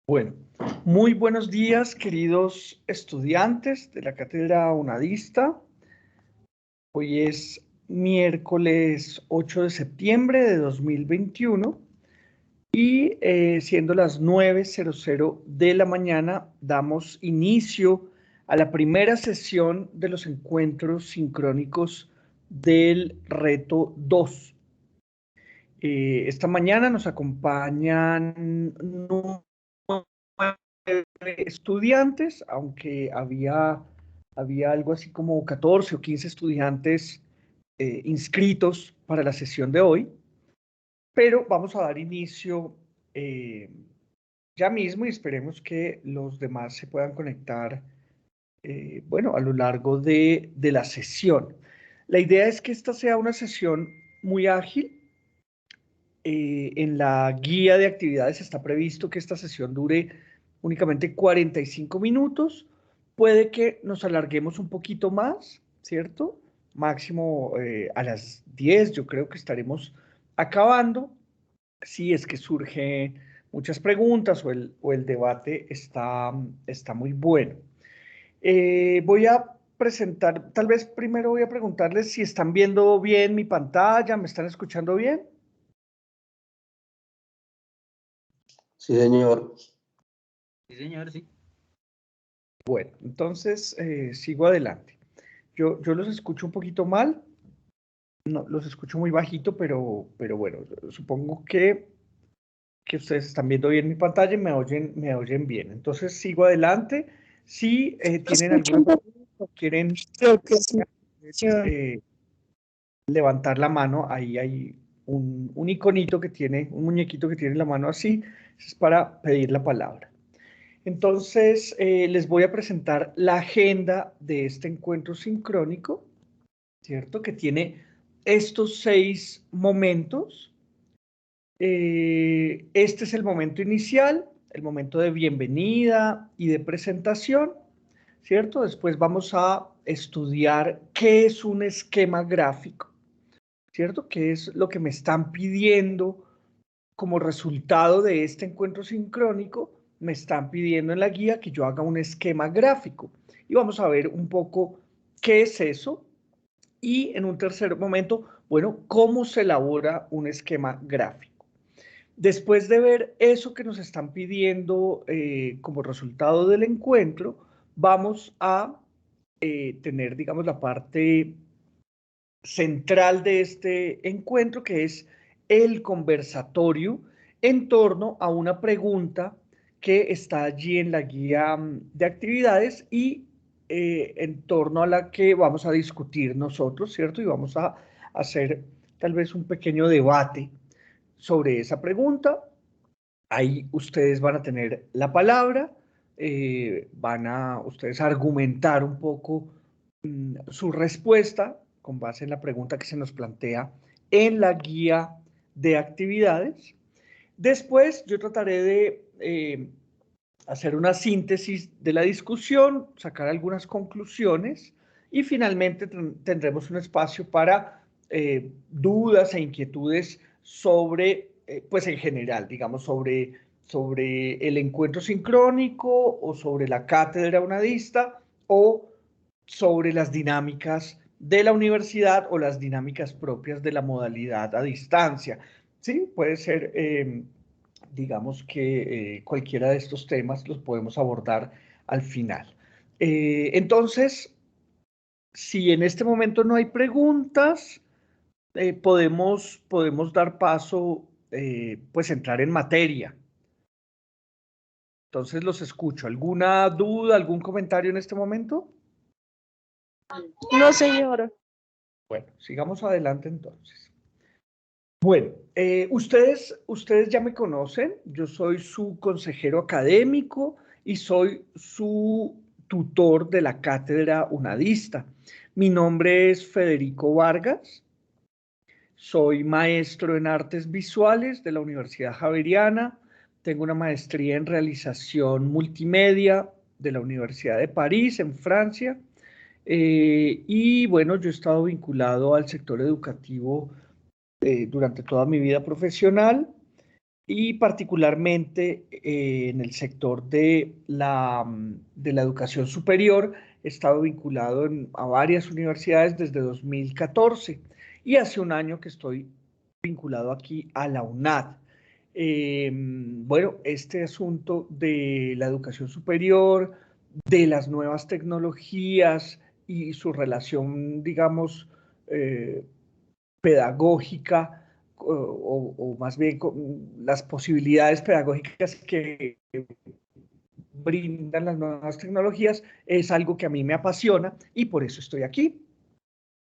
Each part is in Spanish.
Bueno, muy buenos días, queridos estudiantes de la Cátedra UNADISTA. Hoy es miércoles 8 de septiembre de 2021 y siendo las 9:00 de la mañana, damos inicio a la primera sesión de los encuentros sincrónicos del reto 2. Esta mañana nos acompañan estudiantes, aunque había algo así como 14 o 15 estudiantes inscritos para la sesión de hoy, pero vamos a dar inicio ya mismo y esperemos que los demás se puedan conectar, bueno, a lo largo de la sesión. La idea es que esta sea una sesión muy ágil. En la guía de actividades está previsto que esta sesión dure únicamente 45 minutos. Puede que nos alarguemos un poquito más, ¿cierto? Máximo a las 10, yo creo que estaremos acabando. Si es que surgen muchas preguntas o el debate está muy bueno. Voy a presentar, tal vez primero voy a preguntarles si están viendo bien mi pantalla, ¿me están escuchando bien? Sí, señor. Sí, señor, sí. Bueno, entonces sigo adelante. Yo los escucho un poquito mal, no, los escucho muy bajito, pero bueno, supongo que ustedes están viendo bien mi pantalla y me oyen bien. Entonces sigo adelante. Si tienen alguna pregunta o quieren levantar la mano, ahí hay un iconito que tiene, un muñequito que tiene la mano así, es para pedir la palabra. Entonces, les voy a presentar la agenda de este encuentro sincrónico, ¿cierto? Que tiene estos 6 momentos. Este es el momento inicial, el momento de bienvenida y de presentación, ¿cierto? Después vamos a estudiar qué es un esquema gráfico, ¿cierto? ¿Qué es lo que me están pidiendo como resultado de este encuentro sincrónico? Me están pidiendo en la guía que yo haga un esquema gráfico. Y vamos a ver un poco qué es eso. Y en un tercer momento, bueno, cómo se elabora un esquema gráfico. Después de ver eso que nos están pidiendo como resultado del encuentro, vamos a tener, digamos, la parte central de este encuentro, que es el conversatorio en torno a una pregunta que está allí en la guía de actividades y en torno a la que vamos a discutir nosotros, ¿cierto? Y vamos a hacer tal vez un pequeño debate sobre esa pregunta. Ahí ustedes van a tener la palabra, van a ustedes argumentar un poco su respuesta con base en la pregunta que se nos plantea en la guía de actividades. Después yo trataré de hacer una síntesis de la discusión, sacar algunas conclusiones y finalmente tendremos un espacio para dudas e inquietudes sobre, pues en general, digamos, sobre el encuentro sincrónico o sobre la cátedra unadista o sobre las dinámicas de la universidad o las dinámicas propias de la modalidad a distancia. Sí, puede ser, digamos que cualquiera de estos temas los podemos abordar al final. Entonces, si en este momento no hay preguntas, podemos dar paso, pues entrar en materia. Entonces los escucho. ¿Alguna duda, algún comentario en este momento? No, señor. Bueno, sigamos adelante entonces. Bueno, ustedes ya me conocen, yo soy su consejero académico y soy su tutor de la cátedra unadista. Mi nombre es Federico Vargas, soy maestro en artes visuales de la Universidad Javeriana, tengo una maestría en realización multimedia de la Universidad de París, en Francia, y bueno, yo he estado vinculado al sector educativo durante toda mi vida profesional. y particularmente en el sector de la educación superior. He estado vinculado a varias universidades desde 2014 y hace un año que estoy vinculado aquí a la UNAD. Bueno, este asunto de la educación superior, de las nuevas tecnologías y su relación, digamos, pedagógica, o más bien las posibilidades pedagógicas que brindan las nuevas tecnologías, es algo que a mí me apasiona y por eso estoy aquí.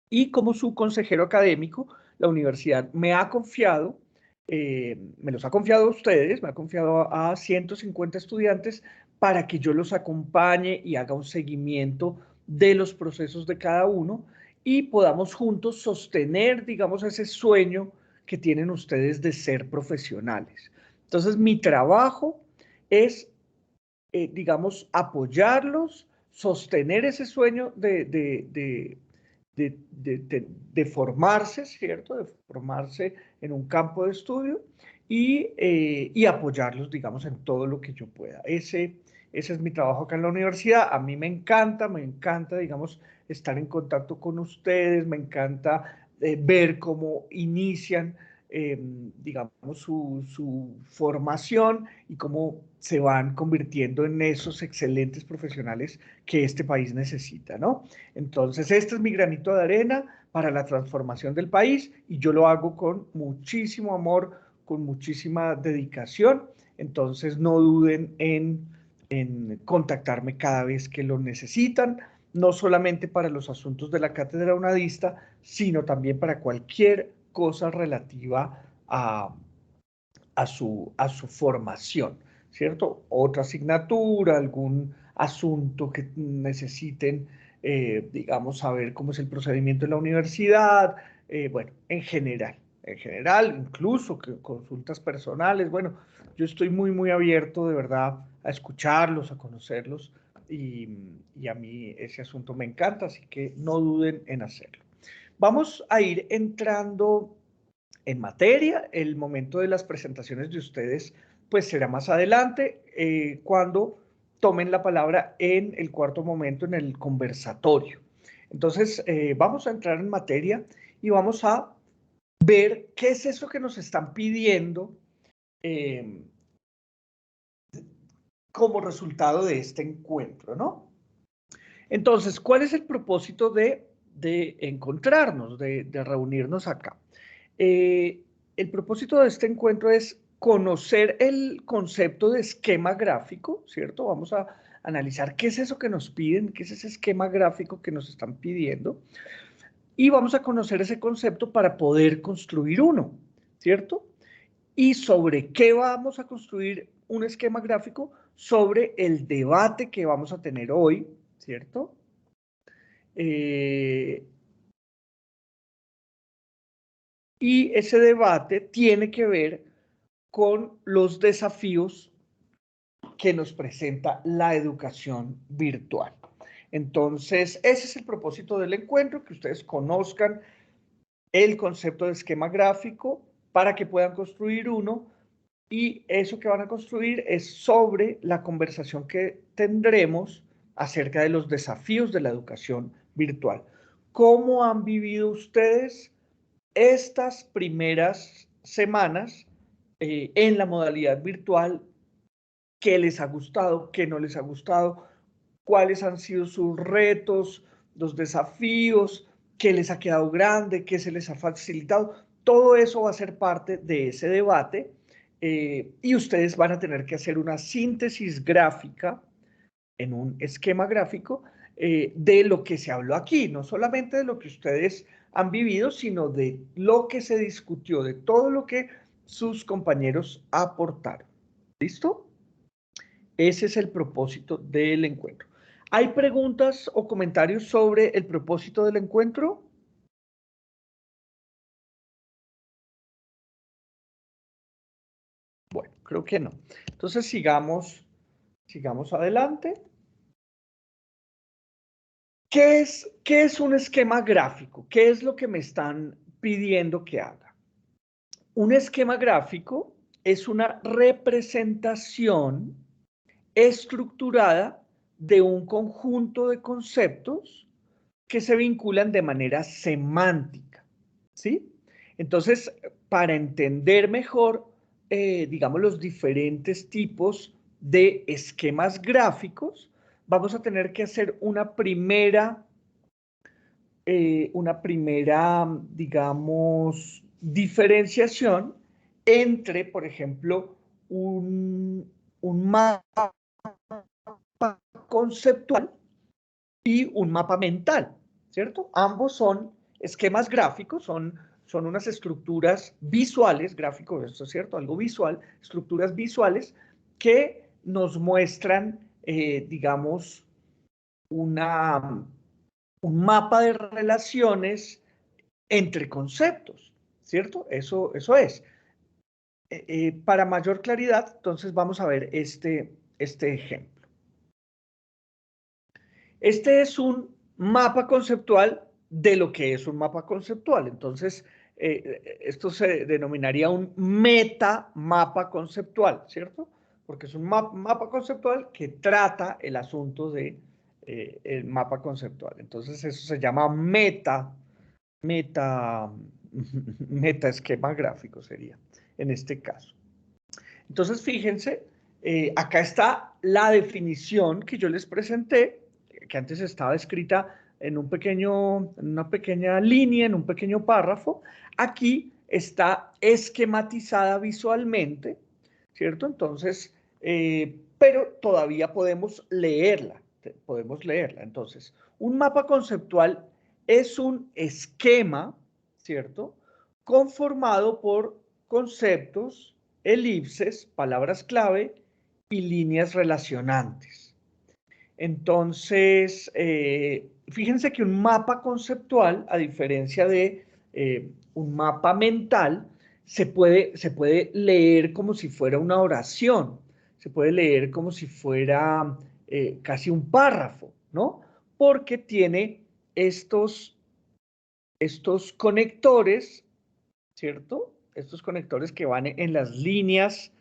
Y como su consejero académico, la universidad me ha confiado, me los ha confiado a ustedes, me ha confiado a 150 estudiantes para que yo los acompañe y haga un seguimiento de los procesos de cada uno y podamos juntos sostener, digamos, ese sueño que tienen ustedes de ser profesionales. Entonces, mi trabajo es, digamos, apoyarlos, sostener ese sueño de formarse, ¿cierto? De formarse en un campo de estudio y apoyarlos, digamos, en todo lo que yo pueda. Ese es mi trabajo acá en la universidad. A mí me encanta, digamos, estar en contacto con ustedes, me encanta ver cómo inician, digamos, su formación y cómo se van convirtiendo en esos excelentes profesionales que este país necesita, ¿no? Entonces, este es mi granito de arena para la transformación del país y yo lo hago con muchísimo amor, con muchísima dedicación. Entonces, no duden en contactarme cada vez que lo necesitan, no solamente para los asuntos de la cátedra unadista, sino también para cualquier cosa relativa a su formación, ¿cierto? Otra asignatura, algún asunto que necesiten, digamos, saber cómo es el procedimiento en la universidad, bueno, en general, incluso que consultas personales, bueno, yo estoy muy abierto de verdad a escucharlos, a conocerlos y a mí ese asunto me encanta, así que no duden en hacerlo. Vamos a ir entrando en materia. El momento de las presentaciones de ustedes pues será más adelante, cuando tomen la palabra en el cuarto momento, en el conversatorio. Entonces, vamos a entrar en materia y vamos a ver qué es eso que nos están pidiendo eh, como resultado de este encuentro, ¿no? Entonces, ¿cuál es el propósito de encontrarnos, de reunirnos acá? El propósito de este encuentro es conocer el concepto de esquema gráfico, ¿cierto? Vamos a analizar qué es eso que nos piden, qué es ese esquema gráfico que nos están pidiendo, y vamos a conocer ese concepto para poder construir uno, ¿cierto? ¿Y sobre qué vamos a construir un esquema gráfico? Sobre el debate que vamos a tener hoy, ¿cierto? Y ese debate tiene que ver con los desafíos que nos presenta la educación virtual. Entonces, ese es el propósito del encuentro, que ustedes conozcan el concepto de esquema gráfico para que puedan construir uno, y eso que van a construir es sobre la conversación que tendremos acerca de los desafíos de la educación virtual. ¿Cómo han vivido ustedes estas primeras semanas en la modalidad virtual? ¿Qué les ha gustado? ¿Qué no les ha gustado? ¿Cuáles han sido sus retos, los desafíos? ¿Qué les ha quedado grande? ¿Qué se les ha facilitado? Todo eso va a ser parte de ese debate, y ustedes van a tener que hacer una síntesis gráfica en un esquema gráfico, de lo que se habló aquí, no solamente de lo que ustedes han vivido, sino de lo que se discutió, de todo lo que sus compañeros aportaron. ¿Listo? Ese es el propósito del encuentro. ¿Hay preguntas o comentarios sobre el propósito del encuentro? Bueno, creo que no. Entonces sigamos adelante. ¿Qué es un esquema gráfico? ¿Qué es lo que me están pidiendo que haga? Un esquema gráfico es una representación estructurada de un conjunto de conceptos que se vinculan de manera semántica, ¿sí? Entonces, para entender mejor, digamos, los diferentes tipos de esquemas gráficos, vamos a tener que hacer una primera, digamos, diferenciación entre, por ejemplo, un mapa conceptual y un mapa mental, ¿cierto? Ambos son esquemas gráficos, son unas estructuras visuales, gráfico, esto es cierto, algo visual, estructuras visuales que nos muestran, digamos, un mapa de relaciones entre conceptos, ¿cierto? Eso es. Para mayor claridad, entonces vamos a ver este ejemplo. Este es un mapa conceptual de lo que es un mapa conceptual. Entonces, esto se denominaría un metamapa conceptual, ¿cierto? Porque es un mapa conceptual que trata el asunto de el mapa conceptual. Entonces, eso se llama meta esquema gráfico sería en este caso. Entonces, fíjense, acá está la definición que yo les presenté, que antes estaba escrita en una pequeña línea, en un pequeño párrafo. Aquí está esquematizada visualmente, ¿cierto? Entonces, pero todavía podemos leerla. Entonces, un mapa conceptual es un esquema, ¿cierto? Conformado por conceptos, elipses, palabras clave y líneas relacionantes. Entonces, fíjense que un mapa conceptual, a diferencia de un mapa mental, se puede leer como si fuera una oración, se puede leer como si fuera casi un párrafo, ¿no? Porque tiene estos conectores, ¿cierto? Estos conectores que van en las líneas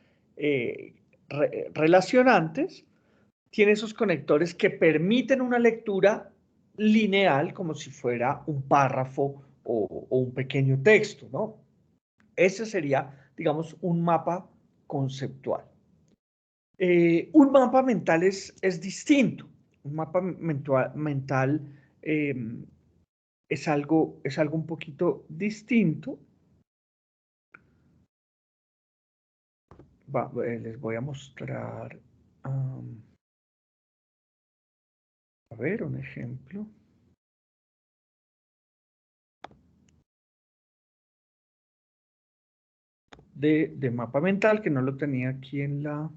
relacionantes, tiene esos conectores que permiten una lectura lineal como si fuera un párrafo o un pequeño texto, ¿no? Ese sería, digamos, un mapa conceptual. Un mapa mental es distinto. Un mapa mental es algo un poquito distinto. Les voy a mostrar, a ver, un ejemplo. De mapa mental, que no lo tenía aquí en la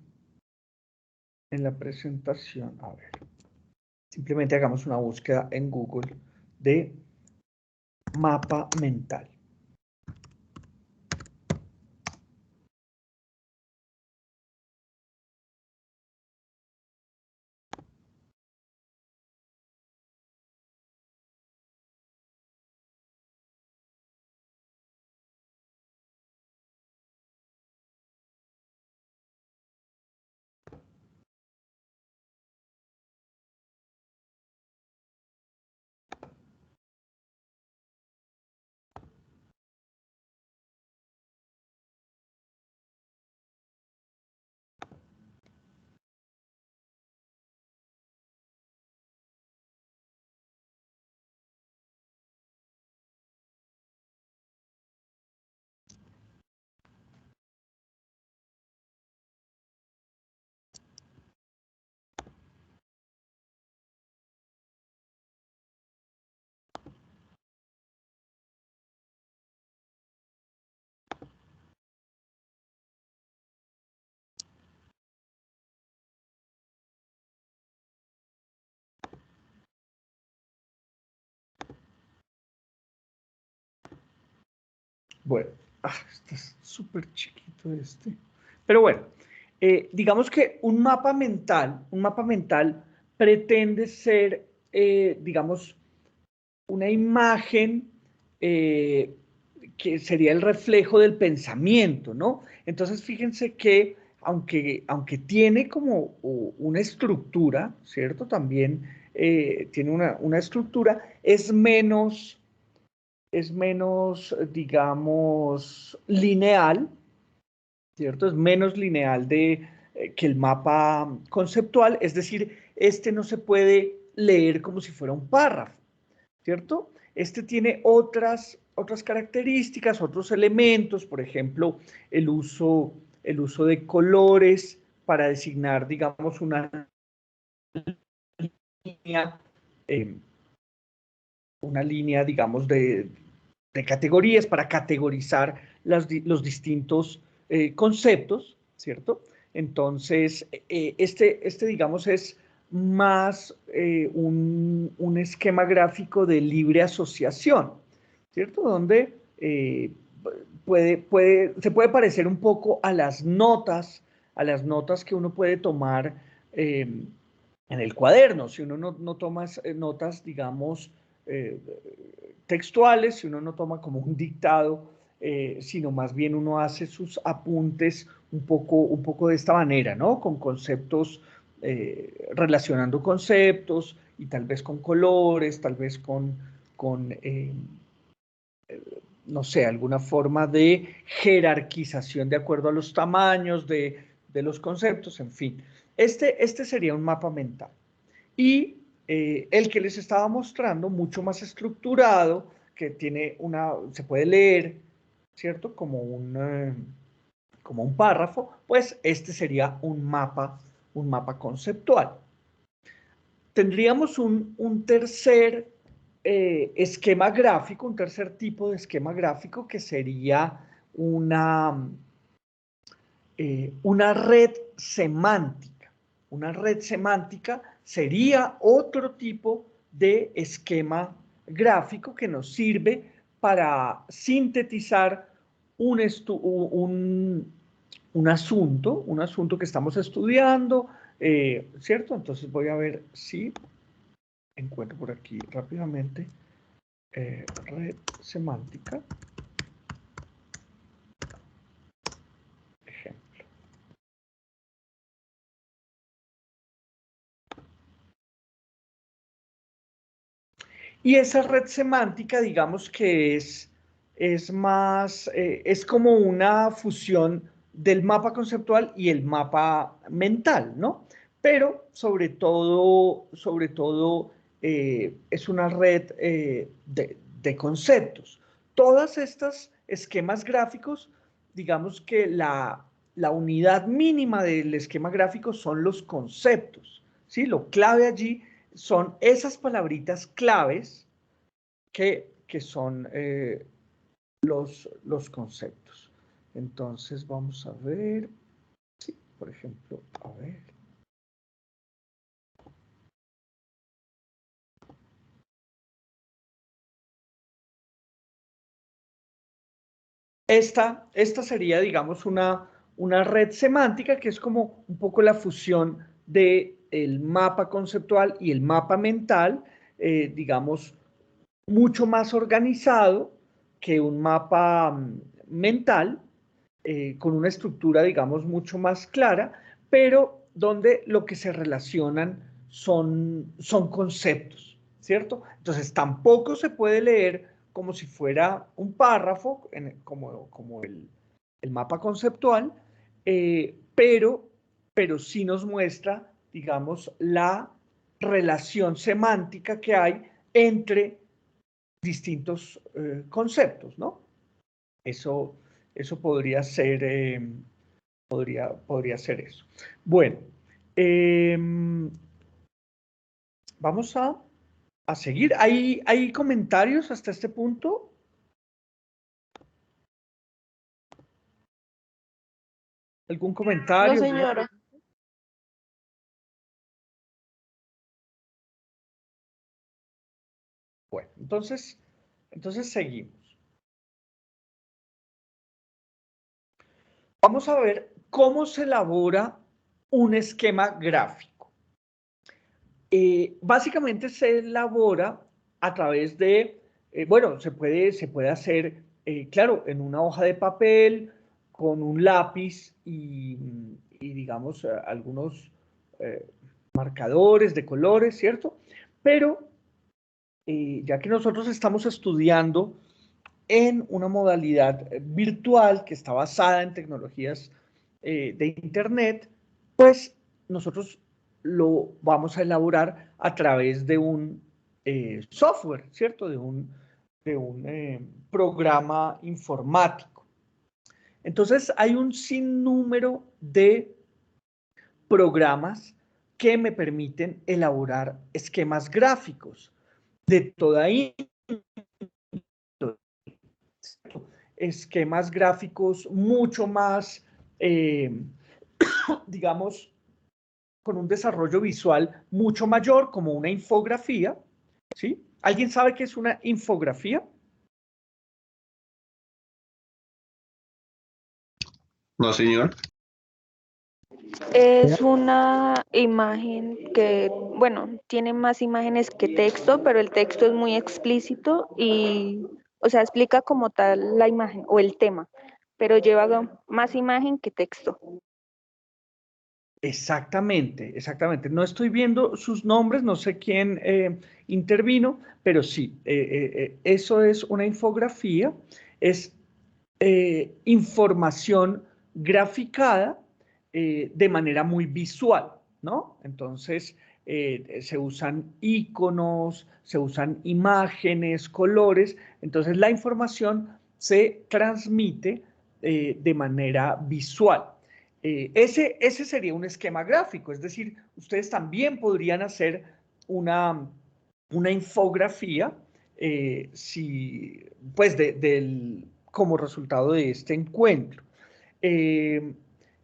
presentación. A ver, simplemente hagamos una búsqueda en Google de mapa mental. Bueno, este es súper chiquito este. Pero bueno, digamos que un mapa mental pretende ser, digamos, una imagen que sería el reflejo del pensamiento, ¿no? Entonces, fíjense que aunque tiene como una estructura, ¿cierto? También tiene una estructura, es menos, digamos, lineal, ¿cierto? Es menos lineal que el mapa conceptual, es decir, este no se puede leer como si fuera un párrafo, ¿cierto? Este tiene otras características, otros elementos, por ejemplo, el uso de colores para designar, digamos, línea, eh, una línea, digamos, de categorías para categorizar los distintos conceptos, ¿cierto? Entonces, digamos, es más un esquema gráfico de libre asociación, ¿cierto? Donde se puede parecer un poco a las notas que uno puede tomar en el cuaderno. Si uno no toma notas, digamos, eh, textuales, si uno no toma como un dictado, sino más bien uno hace sus apuntes un poco de esta manera, ¿no? Con conceptos, relacionando conceptos y tal vez con colores, tal vez con no sé, alguna forma de jerarquización de acuerdo a los tamaños de los conceptos, en fin. Este sería un mapa mental. Y el que les estaba mostrando, mucho más estructurado, que tiene se puede leer, ¿cierto? Como un párrafo, pues este sería un mapa conceptual. Tendríamos un tercer esquema gráfico, un tercer tipo de esquema gráfico que sería una red semántica. Una red semántica sería otro tipo de esquema gráfico que nos sirve para sintetizar un asunto que estamos estudiando, ¿cierto? Entonces voy a ver si encuentro por aquí rápidamente red semántica. Ejemplo. Y esa red semántica, digamos que es más, es como una fusión del mapa conceptual y el mapa mental, ¿no? Pero sobre todo es una red de conceptos. Todas estas esquemas gráficos, digamos que la unidad mínima del esquema gráfico son los conceptos, ¿sí? Lo clave allí son esas palabritas claves que son los conceptos. Entonces vamos a ver, sí, por ejemplo, a ver. Esta sería, digamos, una red semántica que es como un poco la fusión del mapa conceptual y el mapa mental, digamos, mucho más organizado que un mapa mental, con una estructura, digamos, mucho más clara, pero donde lo que se relacionan son conceptos, ¿cierto? Entonces, tampoco se puede leer como si fuera un párrafo, como el mapa conceptual, pero sí nos muestra, digamos, la relación semántica que hay entre distintos conceptos, ¿no? Eso, eso podría ser eso. Bueno, eh, vamos a seguir. ¿Hay comentarios hasta este punto? ¿Algún No, comentario? señora. Bueno, entonces seguimos. Vamos a ver cómo se elabora un esquema gráfico. Básicamente se elabora a través de, bueno, se puede hacer claro, en una hoja de papel, con un lápiz y digamos, algunos marcadores de colores, ¿cierto? Pero ya que nosotros estamos estudiando en una modalidad virtual que está basada en tecnologías de Internet, pues nosotros lo vamos a elaborar a través de un software, ¿cierto? De un programa informático. Entonces, hay un sinnúmero de programas que me permiten elaborar esquemas gráficos de toda índole, esquemas gráficos mucho más, digamos, con un desarrollo visual mucho mayor, como una infografía, ¿sí? ¿Alguien sabe qué es una infografía? No, señor. Es una imagen que, bueno, tiene más imágenes que texto, pero el texto es muy explícito y, o sea, explica como tal la imagen o el tema, pero lleva más imagen que texto. Exactamente, exactamente. No estoy viendo sus nombres, no sé quién intervino, pero sí, eso es una infografía, es información graficada de manera muy visual, ¿no? Entonces, se usan iconos, se usan imágenes, colores, entonces la información se transmite de manera visual. Ese sería un esquema gráfico, es decir, ustedes también podrían hacer una infografía si, pues como resultado de este encuentro. Eh,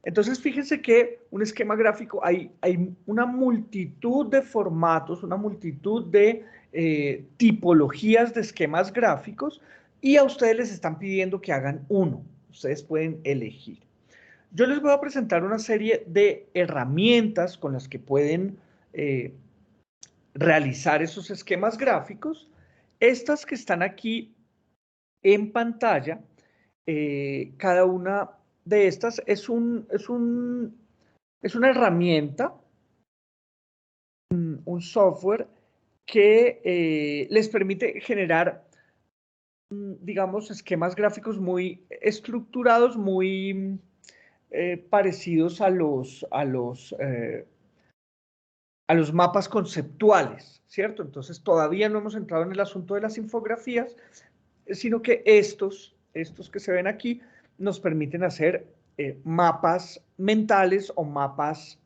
entonces, fíjense que un esquema gráfico, hay una multitud de formatos, una multitud de tipologías de esquemas gráficos y a ustedes les están pidiendo que hagan uno. Ustedes pueden elegir. Yo les voy a presentar una serie de herramientas con las que pueden eh, realizar esos esquemas gráficos. Estas que están aquí en pantalla, cada una de estas es una herramienta, un software que les permite generar, digamos, esquemas gráficos muy estructurados, muy parecidos a los mapas conceptuales, ¿cierto? Entonces, todavía no hemos entrado en el asunto de las infografías, sino que estos que se ven aquí nos permiten hacer mapas mentales o mapas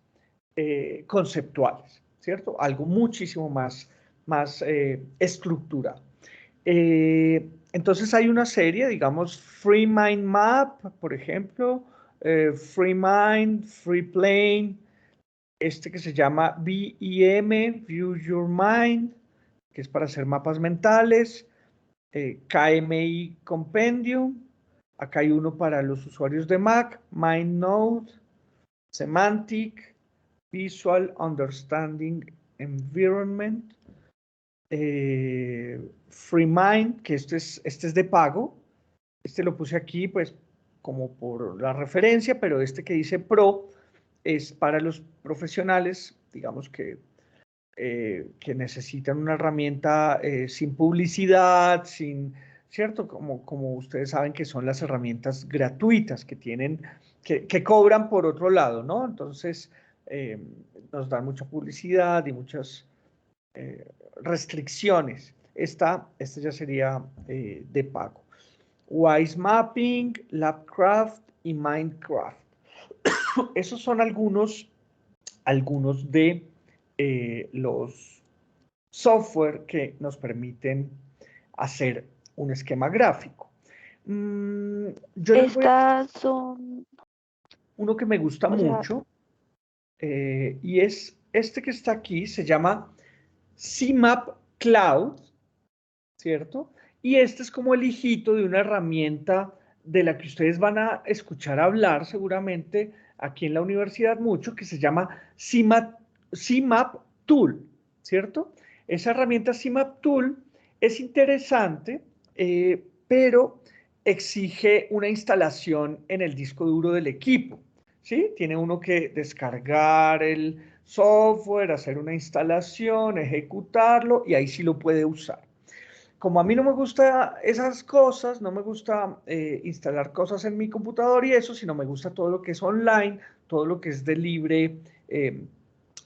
conceptuales, ¿cierto? Algo muchísimo más estructurado. Entonces hay una serie, digamos, Free Mind Map, por ejemplo, Free Mind, Free Plane, este que se llama VEM, View Your Mind, que es para hacer mapas mentales, KMI Compendium, acá hay uno para los usuarios de Mac, MindNode, Semantic, Visual Understanding Environment, FreeMind, que este es de pago, este lo puse aquí pues como por la referencia, pero este que dice Pro es para los profesionales, digamos que necesitan una herramienta sin publicidad, ¿cierto? Como ustedes saben que son las herramientas gratuitas que cobran por otro lado, ¿no? Entonces, nos dan mucha publicidad y muchas restricciones. Esta ya sería de pago. Wise Mapping, Labcraft y Minecraft. Esos son algunos de los software que nos permiten hacer un esquema gráfico. Yo les voy a Estas son, uno que me gusta o sea, mucho y es este que está aquí, se llama CMap Cloud, ¿cierto? Y este es como el hijito de una herramienta de la que ustedes van a escuchar hablar seguramente aquí en la universidad mucho, que se llama CMap Tool, ¿cierto? Esa herramienta CMap Tool es interesante, pero exige una instalación en el disco duro del equipo, ¿sí? Tiene uno que descargar el software, hacer una instalación, ejecutarlo y ahí sí lo puede usar. Como a mí no me gusta esas cosas, no me gusta instalar cosas en mi computador y eso, sino me gusta todo lo que es online, todo lo que es de libre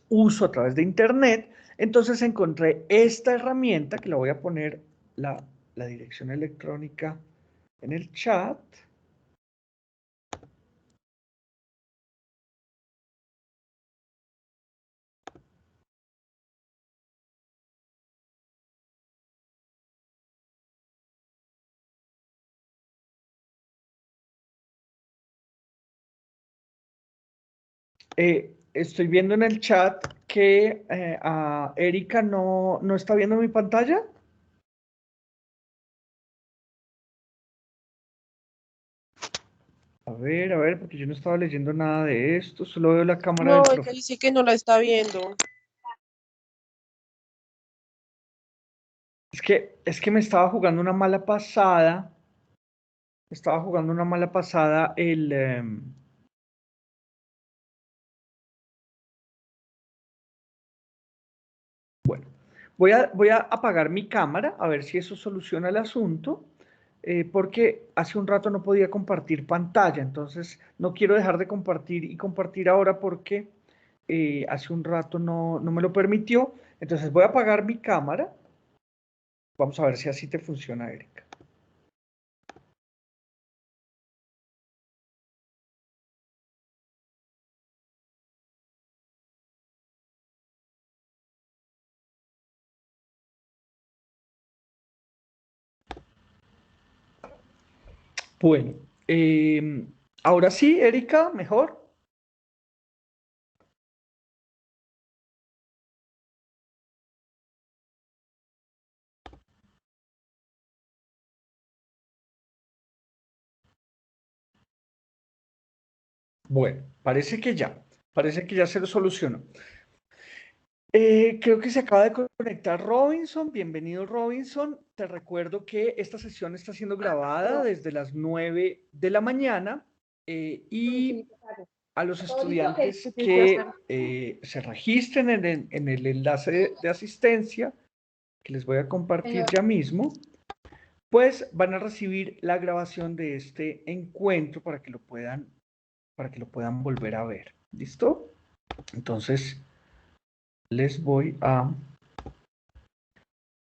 uso a través de internet. Entonces encontré esta herramienta que la voy a poner la dirección electrónica en el chat. Estoy viendo en el chat que a Erika no está viendo mi pantalla. A ver, porque yo no estaba leyendo nada de esto, solo veo la cámara No, del ella profe. dice que no la está viendo. Es que me estaba jugando una mala pasada. Estaba jugando una mala pasada bueno, voy a apagar mi cámara a ver si eso soluciona el asunto, porque hace un rato no podía compartir pantalla, entonces no quiero dejar de compartir y compartir ahora porque hace un rato no me lo permitió. Entonces voy a apagar mi cámara. Vamos a ver si así te funciona, Erika. Bueno, ahora sí, Erika, mejor. Bueno, parece que ya se lo solucionó. Creo que se acaba de conectar Robinson. Bienvenido, Robinson. Te recuerdo que esta sesión está siendo grabada desde las 9 de la mañana y a los estudiantes que se registren en el enlace de asistencia, que les voy a compartir ya mismo, pues van a recibir la grabación de este encuentro para que lo puedan volver a ver. ¿Listo? Entonces, les voy a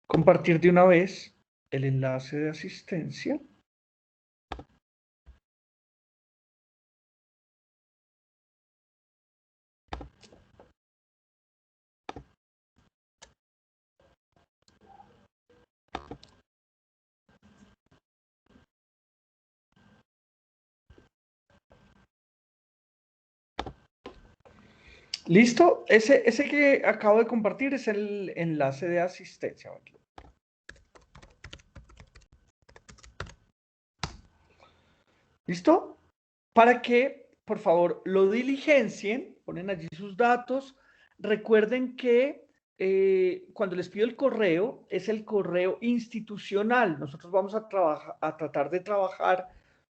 compartir de una vez el enlace de asistencia. ¿Listo? Ese que acabo de compartir es el enlace de asistencia. ¿Listo? Para que, por favor, lo diligencien, ponen allí sus datos. Recuerden que cuando les pido el correo, es el correo institucional. Nosotros vamos a tratar de trabajar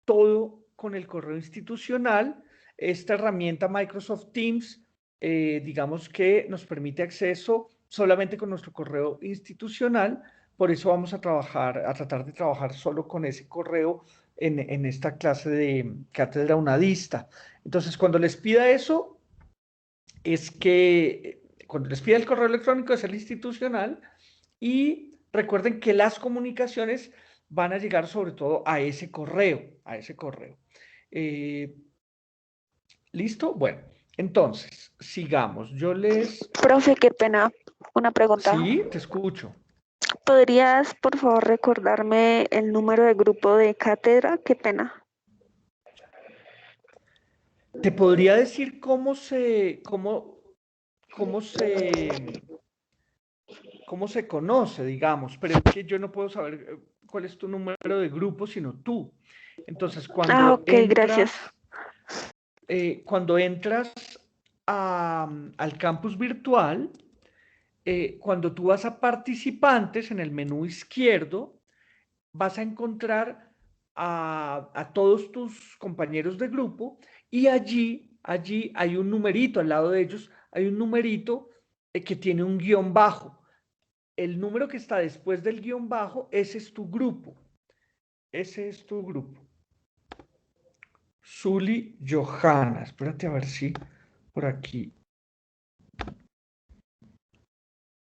todo con el correo institucional. Esta herramienta Microsoft Teams, digamos que nos permite acceso solamente con nuestro correo institucional. Por eso vamos a tratar de trabajar solo con ese correo en esta clase de cátedra unadista. Entonces, cuando les pida eso, es que cuando les pida el correo electrónico es el institucional y recuerden que las comunicaciones van a llegar sobre todo a ese correo, ¿Listo? Bueno, entonces, sigamos. Yo les... Profe, qué pena. Una pregunta. Sí, te escucho. ¿Podrías, por favor, recordarme el número de grupo de cátedra? Qué pena. Te podría decir cómo se conoce, digamos, pero es que yo no puedo saber cuál es tu número de grupo, sino tú. Entonces, Ok, gracias. Cuando entras al campus virtual, cuando tú vas a participantes en el menú izquierdo, vas a encontrar a todos tus compañeros de grupo y allí hay un numerito al lado de ellos, hay un numerito que tiene un guión bajo. El número que está después del guión bajo, ese es tu grupo. Ese es tu grupo. Zuli Johanna. Espérate a ver si por aquí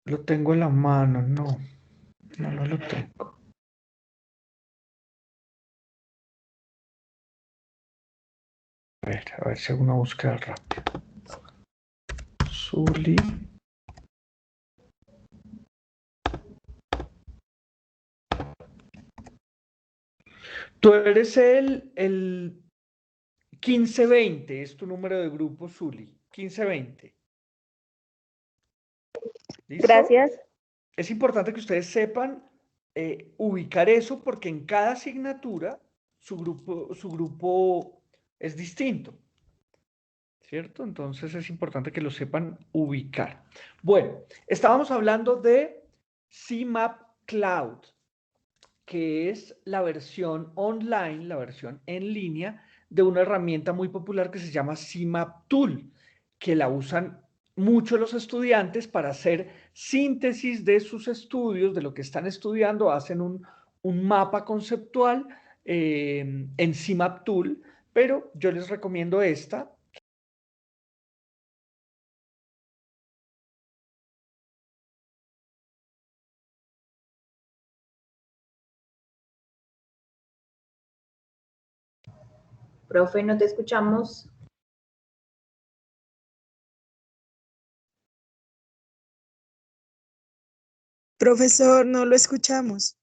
lo tengo en la mano. No, no lo tengo. A ver si hago una búsqueda rápida. Zuli. Tú eres el 1520, es tu número de grupo, Zuli. 1520. ¿Listo? Gracias. Es importante que ustedes sepan ubicar eso porque en cada asignatura su grupo es distinto. ¿Cierto? Entonces es importante que lo sepan ubicar. Bueno, estábamos hablando de CMAP Cloud, que es la versión online, la versión en línea de una herramienta muy popular que se llama CMAP Tool, que la usan mucho los estudiantes para hacer síntesis de sus estudios, de lo que están estudiando, hacen un mapa conceptual en CMAP Tool, pero yo les recomiendo esta. Profe, no te escuchamos. Profesor, no lo escuchamos.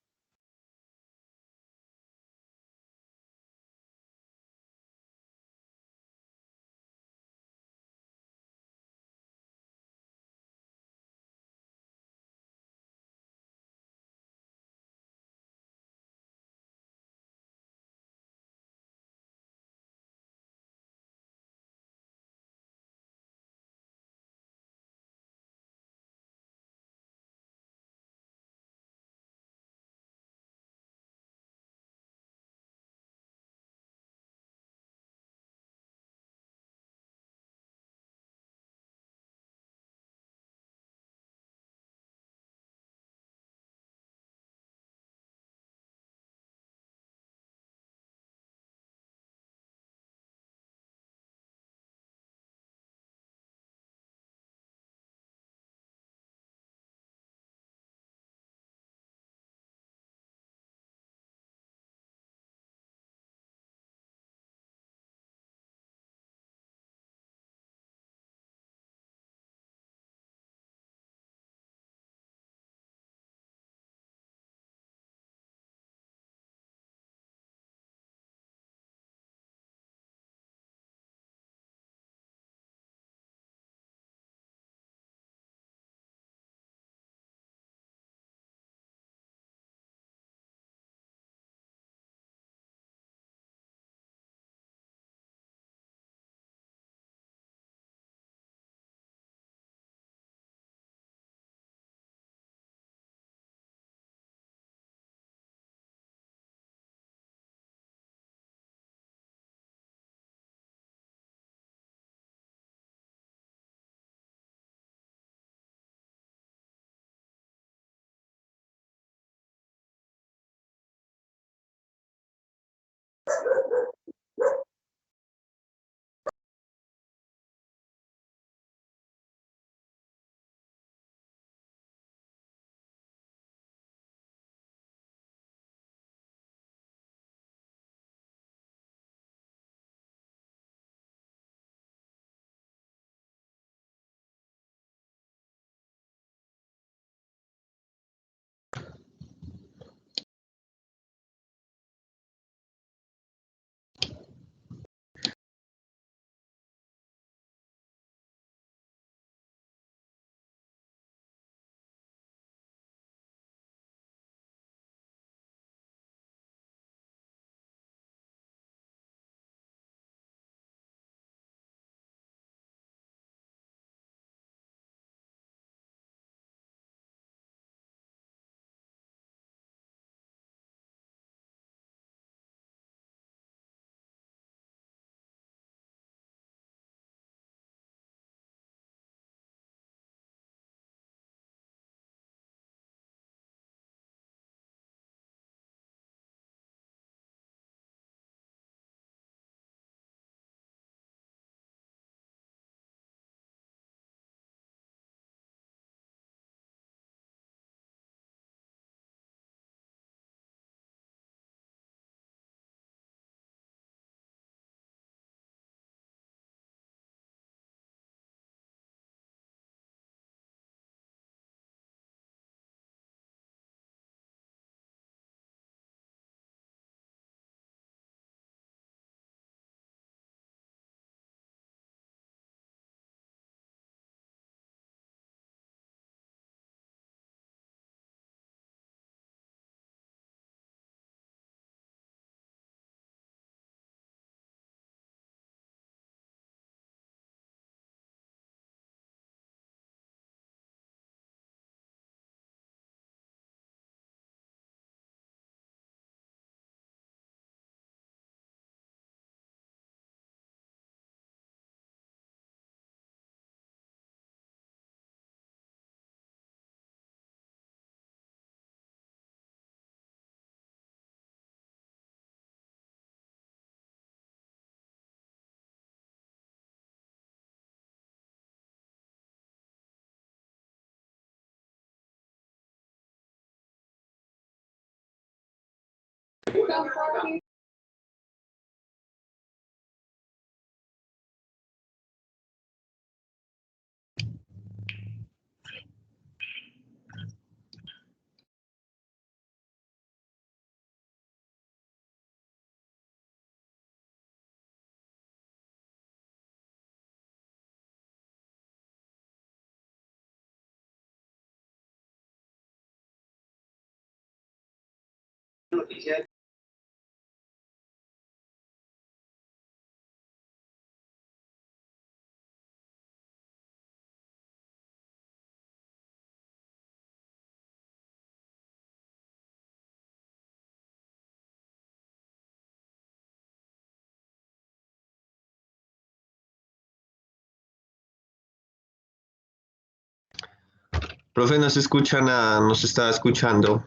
Profe, no se escucha nada, no se está escuchando.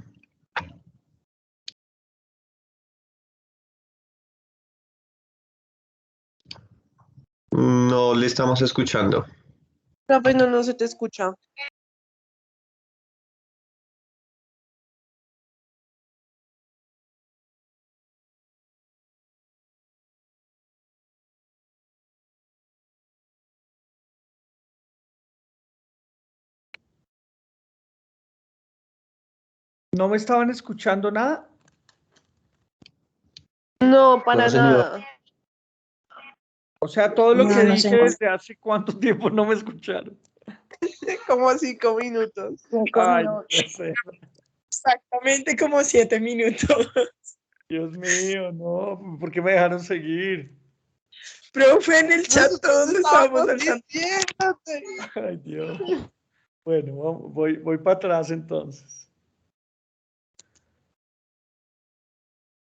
No le estamos escuchando. Profe, no se te escucha. ¿No me estaban escuchando nada? No, para No, señor. nada. O sea, todo lo No, que no, dije señor. desde hace cuánto tiempo no me escucharon. Como 5 minutos. 5 Ay, minutos. no sé. Exactamente como 7 minutos. Dios mío, no, ¿por qué me dejaron seguir? Profe, en el chat todos estábamos al tanto. diciéndote. Ay, Dios. Bueno, voy para atrás entonces.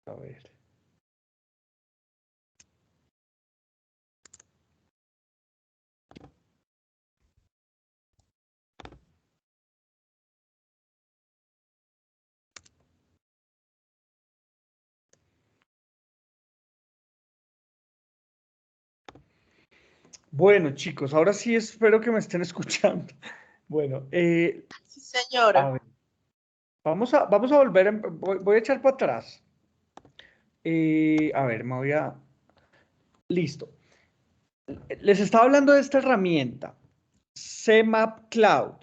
A ver. Bueno, chicos, ahora sí espero que me estén escuchando. Bueno, Sí, señora. a ver. Vamos a volver, voy a echar para atrás. A ver, me voy a... Listo. Les estaba hablando de esta herramienta, CMap Cloud.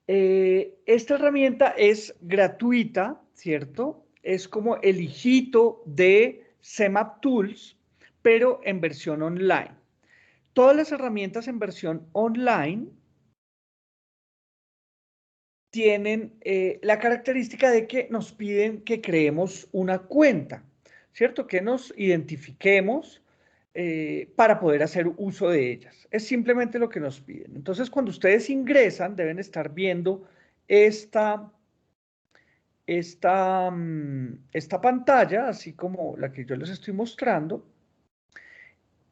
Esta herramienta es gratuita, ¿cierto? Es como el hijito de CMap Tools, pero en versión online. Todas las herramientas en versión online tienen la característica de que nos piden que creemos una cuenta, ¿cierto? Que nos identifiquemos para poder hacer uso de ellas. Es simplemente lo que nos piden. Entonces, cuando ustedes ingresan, deben estar viendo esta pantalla, así como la que yo les estoy mostrando.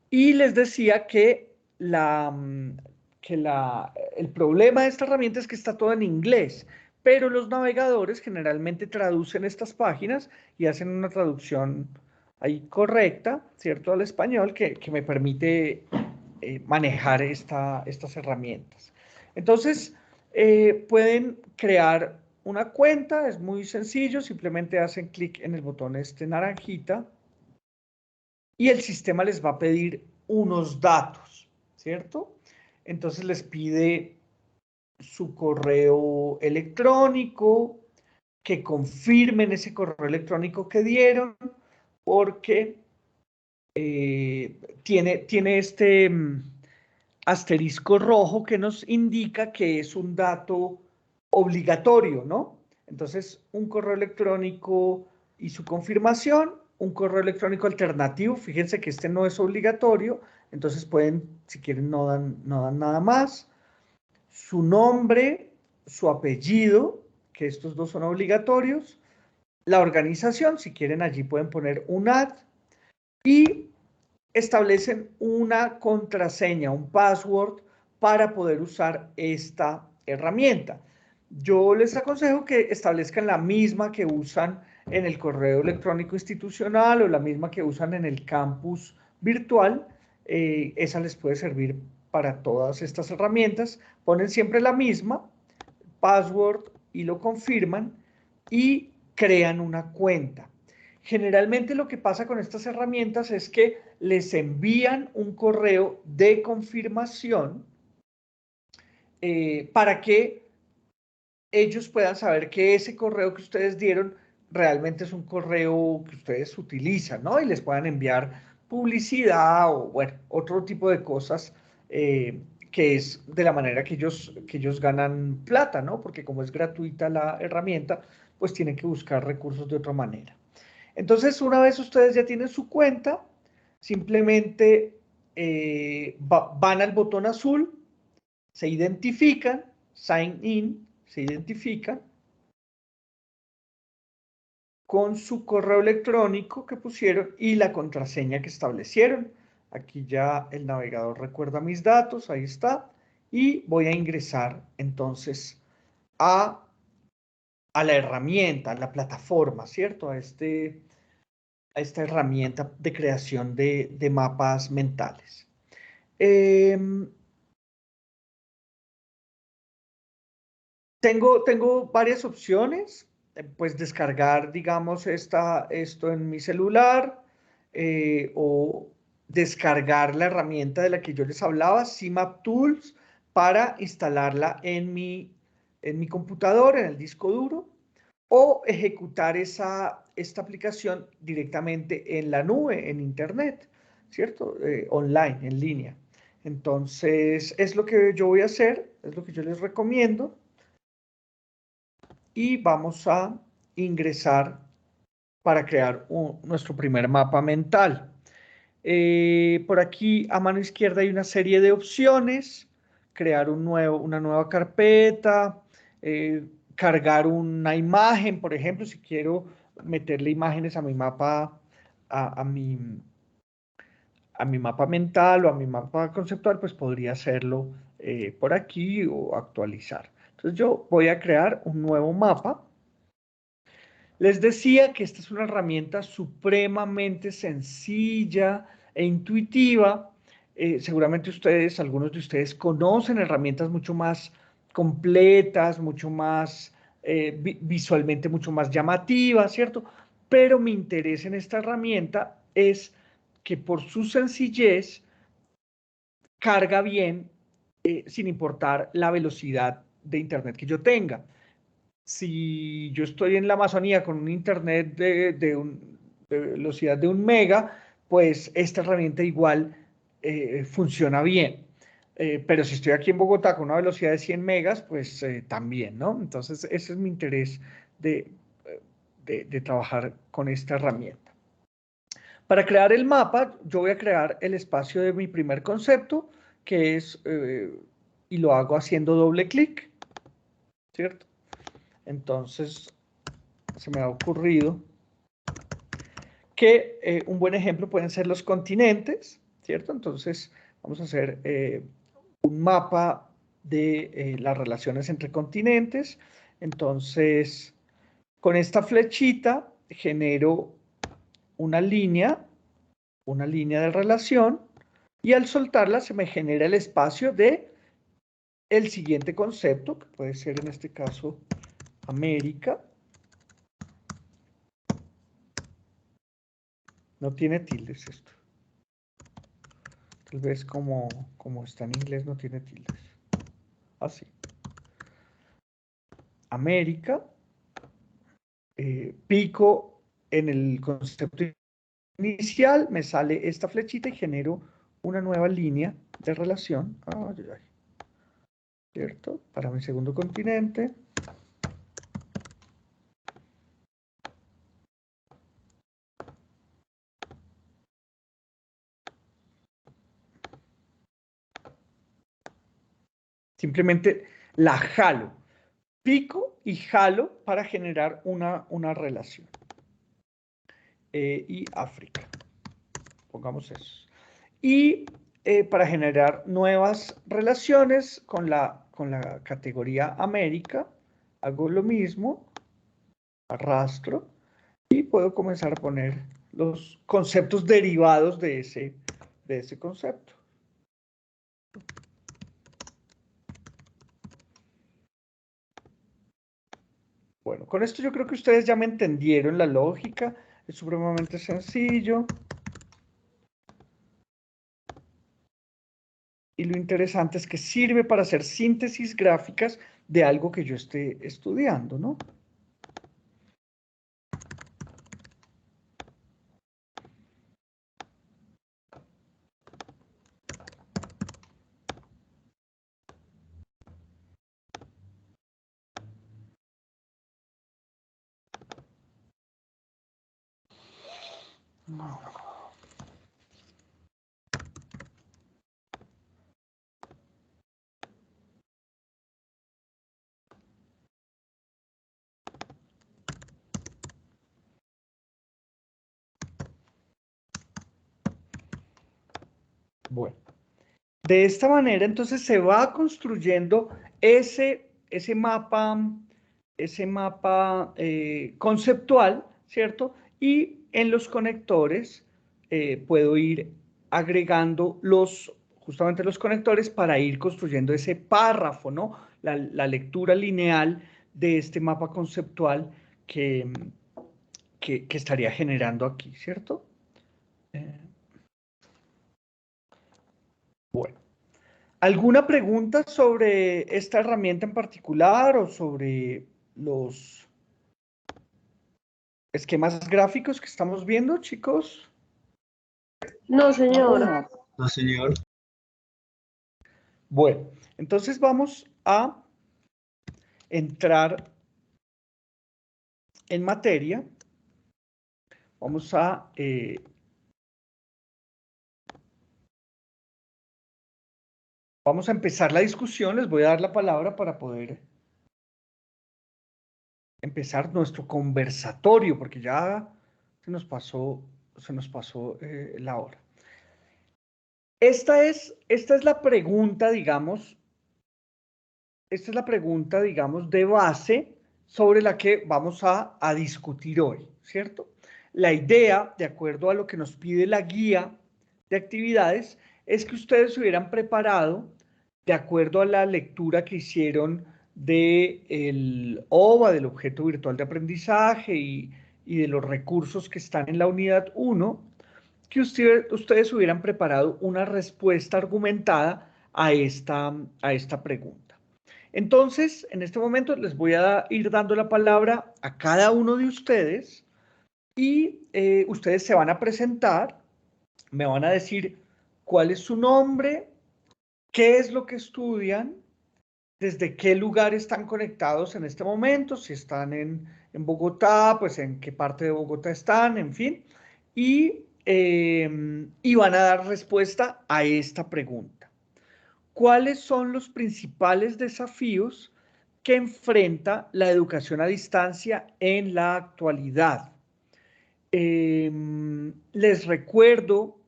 Y les decía que el problema de esta herramienta es que está todo en inglés, pero los navegadores generalmente traducen estas páginas y hacen una traducción ahí correcta, ¿cierto? Al español que me permite manejar estas herramientas. Entonces, pueden crear una cuenta, es muy sencillo, simplemente hacen clic en el botón naranjita y el sistema les va a pedir unos datos, ¿cierto? Entonces les pide su correo electrónico, que confirmen ese correo electrónico que dieron, porque tiene este asterisco rojo que nos indica que es un dato obligatorio, ¿no? Entonces, un correo electrónico y su confirmación, un correo electrónico alternativo, fíjense que este no es obligatorio, entonces pueden, si quieren, no dan nada más, su nombre, su apellido, que estos dos son obligatorios, la organización, si quieren allí pueden poner un ad, y establecen una contraseña, un password para poder usar esta herramienta. Yo les aconsejo que establezcan la misma que usan en el correo electrónico institucional o la misma que usan en el campus virtual. Esa les puede servir para todas estas herramientas. Ponen siempre la misma, password, y lo confirman. Y crean una cuenta. Generalmente lo que pasa con estas herramientas es que les envían un correo de confirmación para que ellos puedan saber que ese correo que ustedes dieron realmente es un correo que ustedes utilizan, ¿no? Y les puedan enviar publicidad o, bueno, otro tipo de cosas que es de la manera que ellos ganan plata, ¿no? Porque como es gratuita la herramienta, pues tienen que buscar recursos de otra manera. Entonces, una vez ustedes ya tienen su cuenta, simplemente van al botón azul, se identifican, sign in, se identifican con su correo electrónico que pusieron y la contraseña que establecieron. Aquí ya el navegador recuerda mis datos, ahí está, y voy a ingresar entonces a la herramienta, a la plataforma, ¿cierto? A esta herramienta de creación de mapas mentales. Tengo varias opciones, pues descargar, digamos, esto en mi celular o descargar la herramienta de la que yo les hablaba, CMap Tools, para instalarla en mi computador, en el disco duro, o ejecutar esta aplicación directamente en la nube, en Internet, ¿cierto? Online, en línea. Entonces, es lo que yo voy a hacer, es lo que yo les recomiendo. Y vamos a ingresar para crear nuestro primer mapa mental. Por aquí a mano izquierda hay una serie de opciones, crear una nueva carpeta, cargar una imagen, por ejemplo, si quiero meterle imágenes a mi mapa, a, a mi, a mi mapa mental o a mi mapa conceptual, pues podría hacerlo por aquí o actualizar. Entonces yo voy a crear un nuevo mapa. Les decía que esta es una herramienta supremamente sencilla e intuitiva. Seguramente algunos de ustedes conocen herramientas mucho más completas, mucho más visualmente mucho más llamativas, ¿cierto? Pero mi interés en esta herramienta es que por su sencillez carga bien sin importar la velocidad de internet que yo tenga. Si yo estoy en la Amazonía con un internet de velocidad de 1 mega, pues esta herramienta igual funciona bien. Pero si estoy aquí en Bogotá con una velocidad de 100 megas, pues también, ¿no? Entonces, ese es mi interés de trabajar con esta herramienta. Para crear el mapa, yo voy a crear el espacio de mi primer concepto, que es, y lo hago haciendo doble clic, ¿cierto? Entonces, se me ha ocurrido que un buen ejemplo pueden ser los continentes, ¿cierto? Entonces, vamos a hacer un mapa de las relaciones entre continentes. Entonces, con esta flechita genero una línea de relación, y al soltarla se me genera el espacio de el siguiente concepto, que puede ser en este caso América. No tiene tildes esto. Tal vez como está en inglés no tiene tildes. Así. América. Pico en el concepto inicial, me sale esta flechita y genero una nueva línea de relación. ¿Cierto? Para mi segundo continente. Simplemente la jalo. Pico y jalo para generar una relación. Y África. Pongamos eso. Y para generar nuevas relaciones con la categoría América, hago lo mismo, arrastro y puedo comenzar a poner los conceptos derivados de ese concepto. Bueno, con esto yo creo que ustedes ya me entendieron la lógica. Es supremamente sencillo. Y lo interesante es que sirve para hacer síntesis gráficas de algo que yo esté estudiando, ¿no? Bueno, de esta manera entonces se va construyendo ese mapa conceptual, ¿cierto? Y en los conectores puedo ir agregando justamente los conectores para ir construyendo ese párrafo, ¿no? La lectura lineal de este mapa conceptual que estaría generando aquí, ¿cierto? Bueno. ¿Alguna pregunta sobre esta herramienta en particular o sobre los esquemas gráficos que estamos viendo, chicos? No, señora. No, señor. Bueno, entonces vamos a entrar en materia. Vamos a empezar la discusión. Les voy a dar la palabra para poder empezar nuestro conversatorio, porque ya se nos pasó la hora. Esta es la pregunta, digamos, de base sobre la que vamos a discutir hoy, ¿cierto? La idea, de acuerdo a lo que nos pide la guía de actividades, es que ustedes se hubieran preparado, de acuerdo a la lectura que hicieron del OVA, del objeto virtual de aprendizaje y de los recursos que están en la unidad 1, que ustedes hubieran preparado una respuesta argumentada a esta pregunta. Entonces, en este momento les voy a ir dando la palabra a cada uno de ustedes y ustedes se van a presentar, me van a decir cuál es su nombre, qué es lo que estudian, desde qué lugar están conectados en este momento, si están en Bogotá, pues en qué parte de Bogotá están, en fin, y van a dar respuesta a esta pregunta. ¿Cuáles son los principales desafíos que enfrenta la educación a distancia en la actualidad? Les recuerdo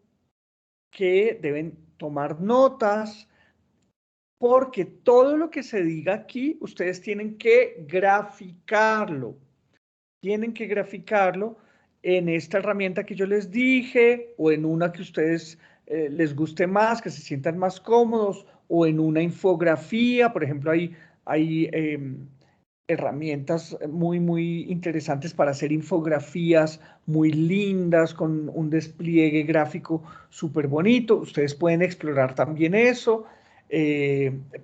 que deben tomar notas porque todo lo que se diga aquí, ustedes tienen que graficarlo. Tienen que graficarlo en esta herramienta que yo les dije o en una que ustedes les guste más, que se sientan más cómodos o en una infografía. Por ejemplo, hay herramientas muy interesantes para hacer infografías muy lindas con un despliegue gráfico súper bonito. Ustedes pueden explorar también eso.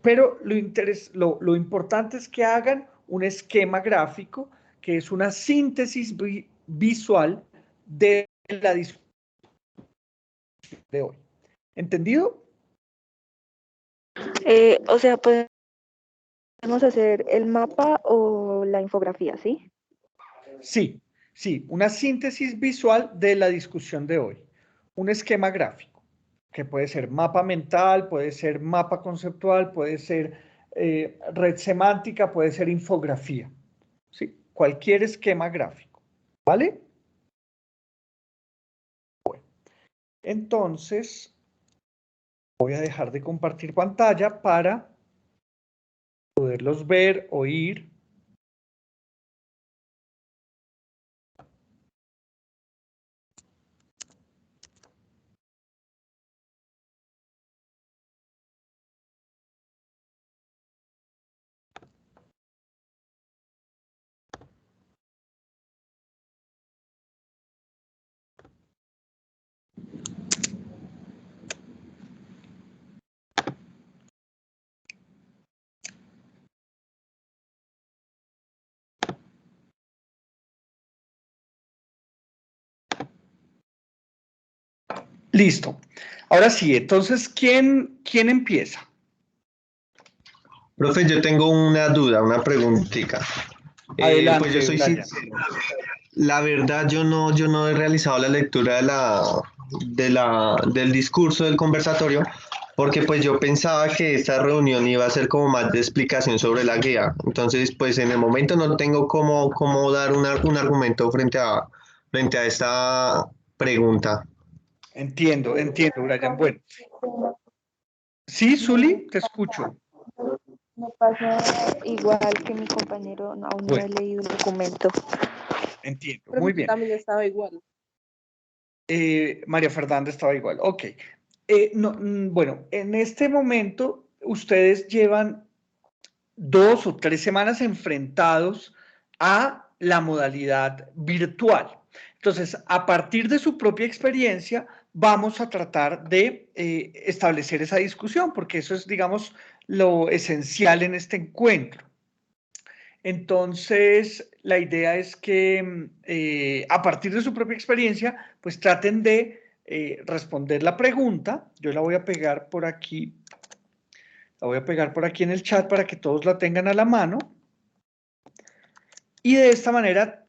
Pero lo importante es que hagan un esquema gráfico que es una síntesis visual de la discusión de hoy. ¿Entendido? O sea, podemos hacer el mapa o la infografía, ¿sí? Sí, una síntesis visual de la discusión de hoy. Un esquema gráfico, que puede ser mapa mental, puede ser mapa conceptual, puede ser red semántica, puede ser infografía. ¿Sí? Cualquier esquema gráfico. ¿Vale? Bueno, entonces voy a dejar de compartir pantalla para poderlos ver, oír. Listo. Ahora sí, entonces, ¿quién empieza? Profe, yo tengo una duda, una preguntita. Adelante, Pues yo soy Brian. sincero. La verdad, yo no he realizado la lectura del discurso del conversatorio, porque pues yo pensaba que esta reunión iba a ser como más de explicación sobre la guía. Entonces, pues en el momento no tengo cómo dar un argumento frente a esta pregunta. Entiendo, Brian. Bueno, sí, Zuli, te escucho. Me pasa igual que mi compañero, aún no he Bueno, leído el documento. entiendo, Profe, muy yo bien. también estaba igual. María Fernanda estaba igual. Ok. Bueno, en este momento ustedes llevan 2 o 3 semanas enfrentados a la modalidad virtual. Entonces, a partir de su propia experiencia, vamos a tratar de establecer esa discusión, porque eso es, digamos, lo esencial en este encuentro. Entonces, la idea es que a partir de su propia experiencia, pues traten de responder la pregunta. Yo la voy a pegar por aquí. La voy a pegar por aquí en el chat para que todos la tengan a la mano. Y de esta manera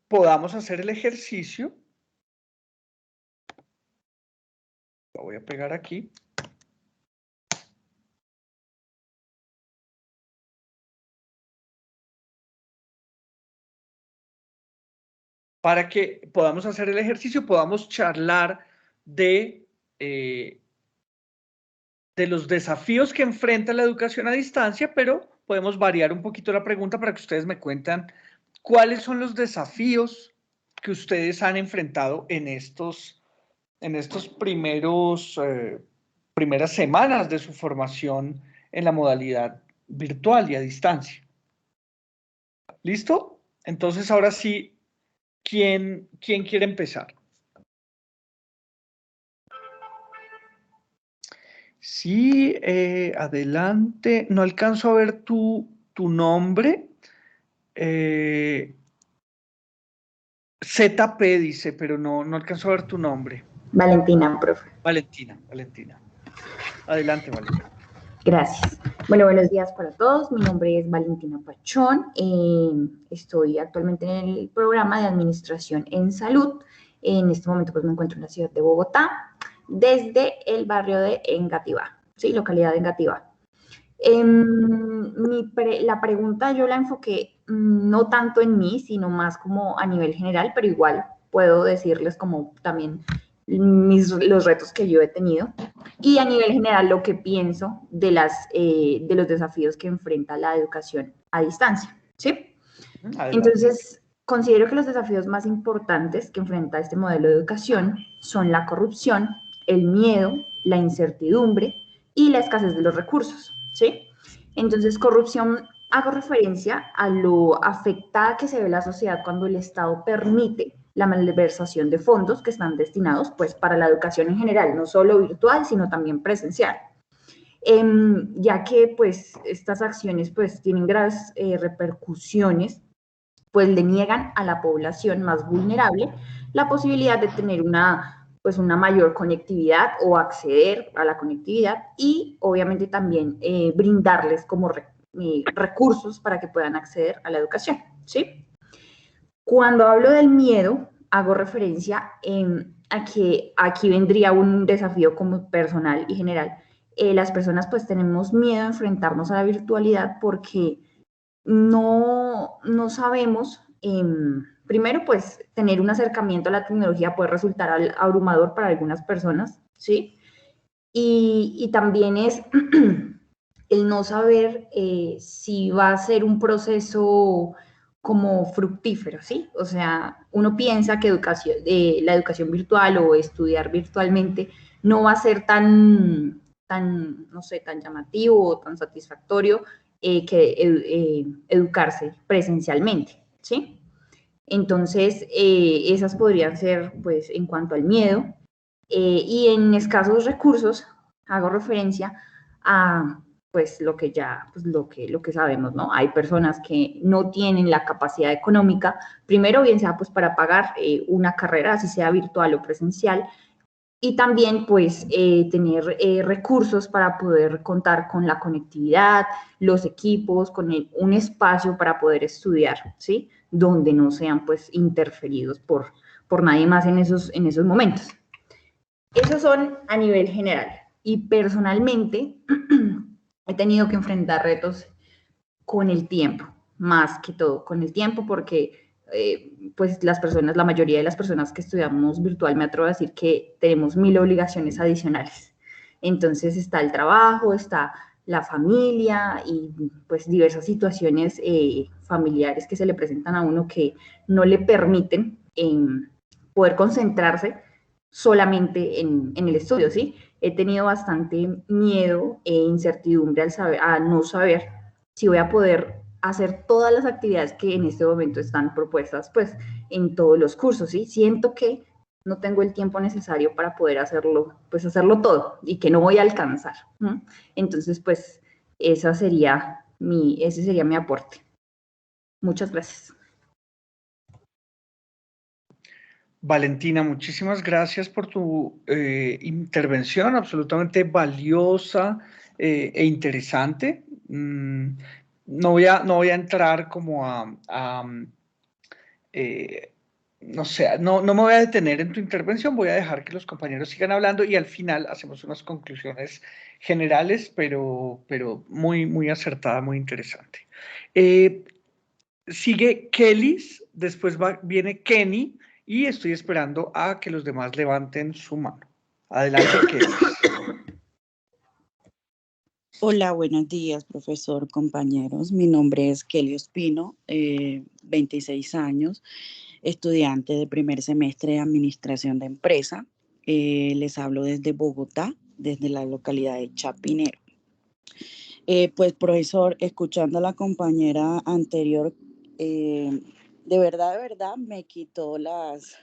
podamos hacer el ejercicio. La voy a pegar aquí. Para que podamos hacer el ejercicio, podamos charlar de los desafíos que enfrenta la educación a distancia, pero podemos variar un poquito la pregunta para que ustedes me cuenten cuáles son los desafíos que ustedes han enfrentado en estos primeras semanas de su formación en la modalidad virtual y a distancia. ¿Listo? Entonces, ahora sí, ¿quién quiere empezar? Sí, adelante. No alcanzo a ver tu nombre. ZP dice, pero no alcanzo a ver tu nombre. Valentina, profe. Valentina. Adelante, Valentina. Gracias. Bueno, buenos días para todos. Mi nombre es Valentina Pachón. Estoy actualmente en el programa de Administración en Salud. En este momento pues me encuentro en la ciudad de Bogotá, desde el barrio de Engativá, ¿sí? Localidad de Engativá. La pregunta yo la enfoqué no tanto en mí, sino más como a nivel general, pero igual puedo decirles como también los retos que yo he tenido y a nivel general lo que pienso de los desafíos que enfrenta la educación a distancia, ¿sí? Adelante. Entonces, considero que los desafíos más importantes que enfrenta este modelo de educación son la corrupción, el miedo, la incertidumbre y la escasez de los recursos, ¿sí? Entonces, corrupción, hago referencia a lo afectada que se ve la sociedad cuando el Estado permite la malversación de fondos que están destinados pues para la educación en general, no solo virtual, sino también presencial. Ya que pues estas acciones pues tienen graves repercusiones, pues le niegan a la población más vulnerable la posibilidad de tener una mayor conectividad o acceder a la conectividad y obviamente también brindarles como recursos para que puedan acceder a la educación, ¿sí? Cuando hablo del miedo, hago referencia a que aquí vendría un desafío como personal y general. Las personas pues tenemos miedo a enfrentarnos a la virtualidad porque no sabemos, primero pues tener un acercamiento a la tecnología puede resultar abrumador para algunas personas, ¿sí? Y también es el no saber si va a ser un proceso como fructífero, ¿sí? O sea, uno piensa que la educación virtual o estudiar virtualmente no va a ser tan, no sé, tan llamativo o tan satisfactorio que educarse presencialmente, ¿sí? Entonces, esas podrían ser, pues, en cuanto al miedo. Y en escasos recursos, hago referencia a pues lo que ya, pues lo que sabemos, ¿no? Hay personas que no tienen la capacidad económica, primero bien sea pues para pagar una carrera, así sea virtual o presencial, Y también, pues, tener recursos para poder contar con la conectividad, los equipos, con un espacio para poder estudiar, ¿sí? Donde no sean, pues, interferidos por nadie más en esos momentos. Esos son a nivel general. Y personalmente he tenido que enfrentar retos con el tiempo, más que todo, con el tiempo, porque pues las personas, la mayoría de las personas que estudiamos virtual, me atrevo a decir que tenemos 1000 obligaciones adicionales. Entonces está el trabajo, está la familia y pues diversas situaciones familiares que se le presentan a uno que no le permiten poder concentrarse solamente en el estudio, ¿sí? He tenido bastante miedo e incertidumbre al no saber si voy a poder hacer todas las actividades que en este momento están propuestas, pues, en todos los cursos, ¿sí? Siento que no tengo el tiempo necesario para poder hacerlo, pues, hacerlo todo y que no voy a alcanzar. ¿No? Entonces, pues, ese sería mi aporte. Muchas gracias. Valentina, muchísimas gracias por tu intervención, absolutamente valiosa e interesante. No voy a entrar como eh, no sé, no me voy a detener en tu intervención, voy a dejar que los compañeros sigan hablando y al final hacemos unas conclusiones generales, pero muy acertada, muy interesante. Sigue Kellys, después viene Kenny y estoy esperando a que los demás levanten su mano. Adelante, Kellys. Hola, buenos días, profesor, compañeros. Mi nombre es Kelly Ospino, 26 años, estudiante de primer semestre de Administración de Empresa. Les hablo desde Bogotá, desde la localidad de Chapinero. Pues, profesor, escuchando a la compañera anterior, de verdad, me quitó las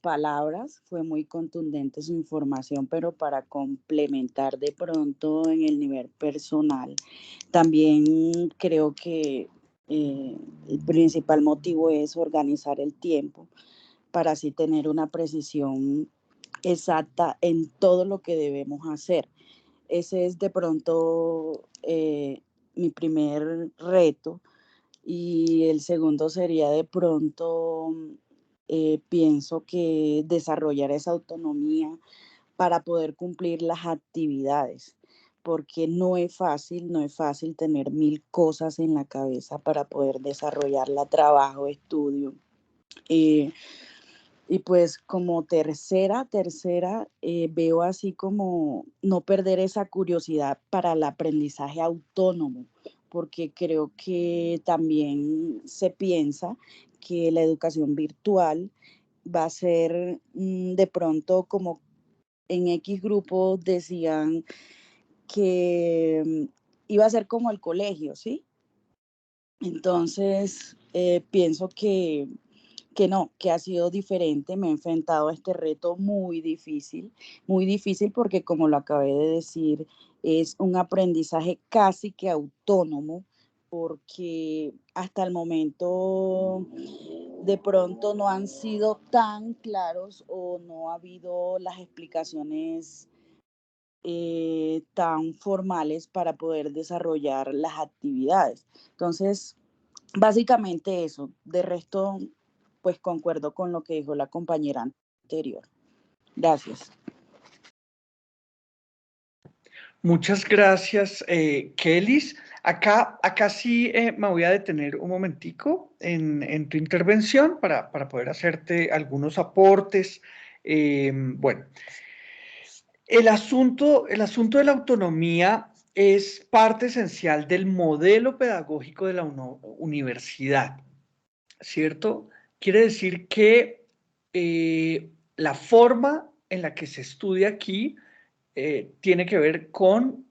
palabras, fue muy contundente su información, pero para complementar de pronto en el nivel personal, también creo que el principal motivo es organizar el tiempo para así tener una precisión exacta en todo lo que debemos hacer. Ese es de pronto mi primer reto y el segundo sería de pronto, pienso que desarrollar esa autonomía para poder cumplir las actividades, porque no es fácil tener 1000 cosas en la cabeza para poder desarrollarla, trabajo, estudio. Eh, y pues como tercera, veo así como no perder esa curiosidad para el aprendizaje autónomo, porque creo que también se piensa que la educación virtual va a ser de pronto como en X grupos decían que iba a ser como el colegio, ¿sí? Entonces, pienso que no, que ha sido diferente, me he enfrentado a este reto muy difícil porque como lo acabé de decir, es un aprendizaje casi que autónomo, porque hasta el momento de pronto no han sido tan claros o no ha habido las explicaciones tan formales para poder desarrollar las actividades. Entonces, básicamente eso. De resto, pues concuerdo con lo que dijo la compañera anterior. Gracias. Muchas gracias, Kellys. Acá sí me voy a detener un momentico en tu intervención para poder hacerte algunos aportes. Bueno, el asunto de la autonomía es parte esencial del modelo pedagógico de la universidad, ¿cierto? Quiere decir que la forma en la que se estudia aquí tiene que ver con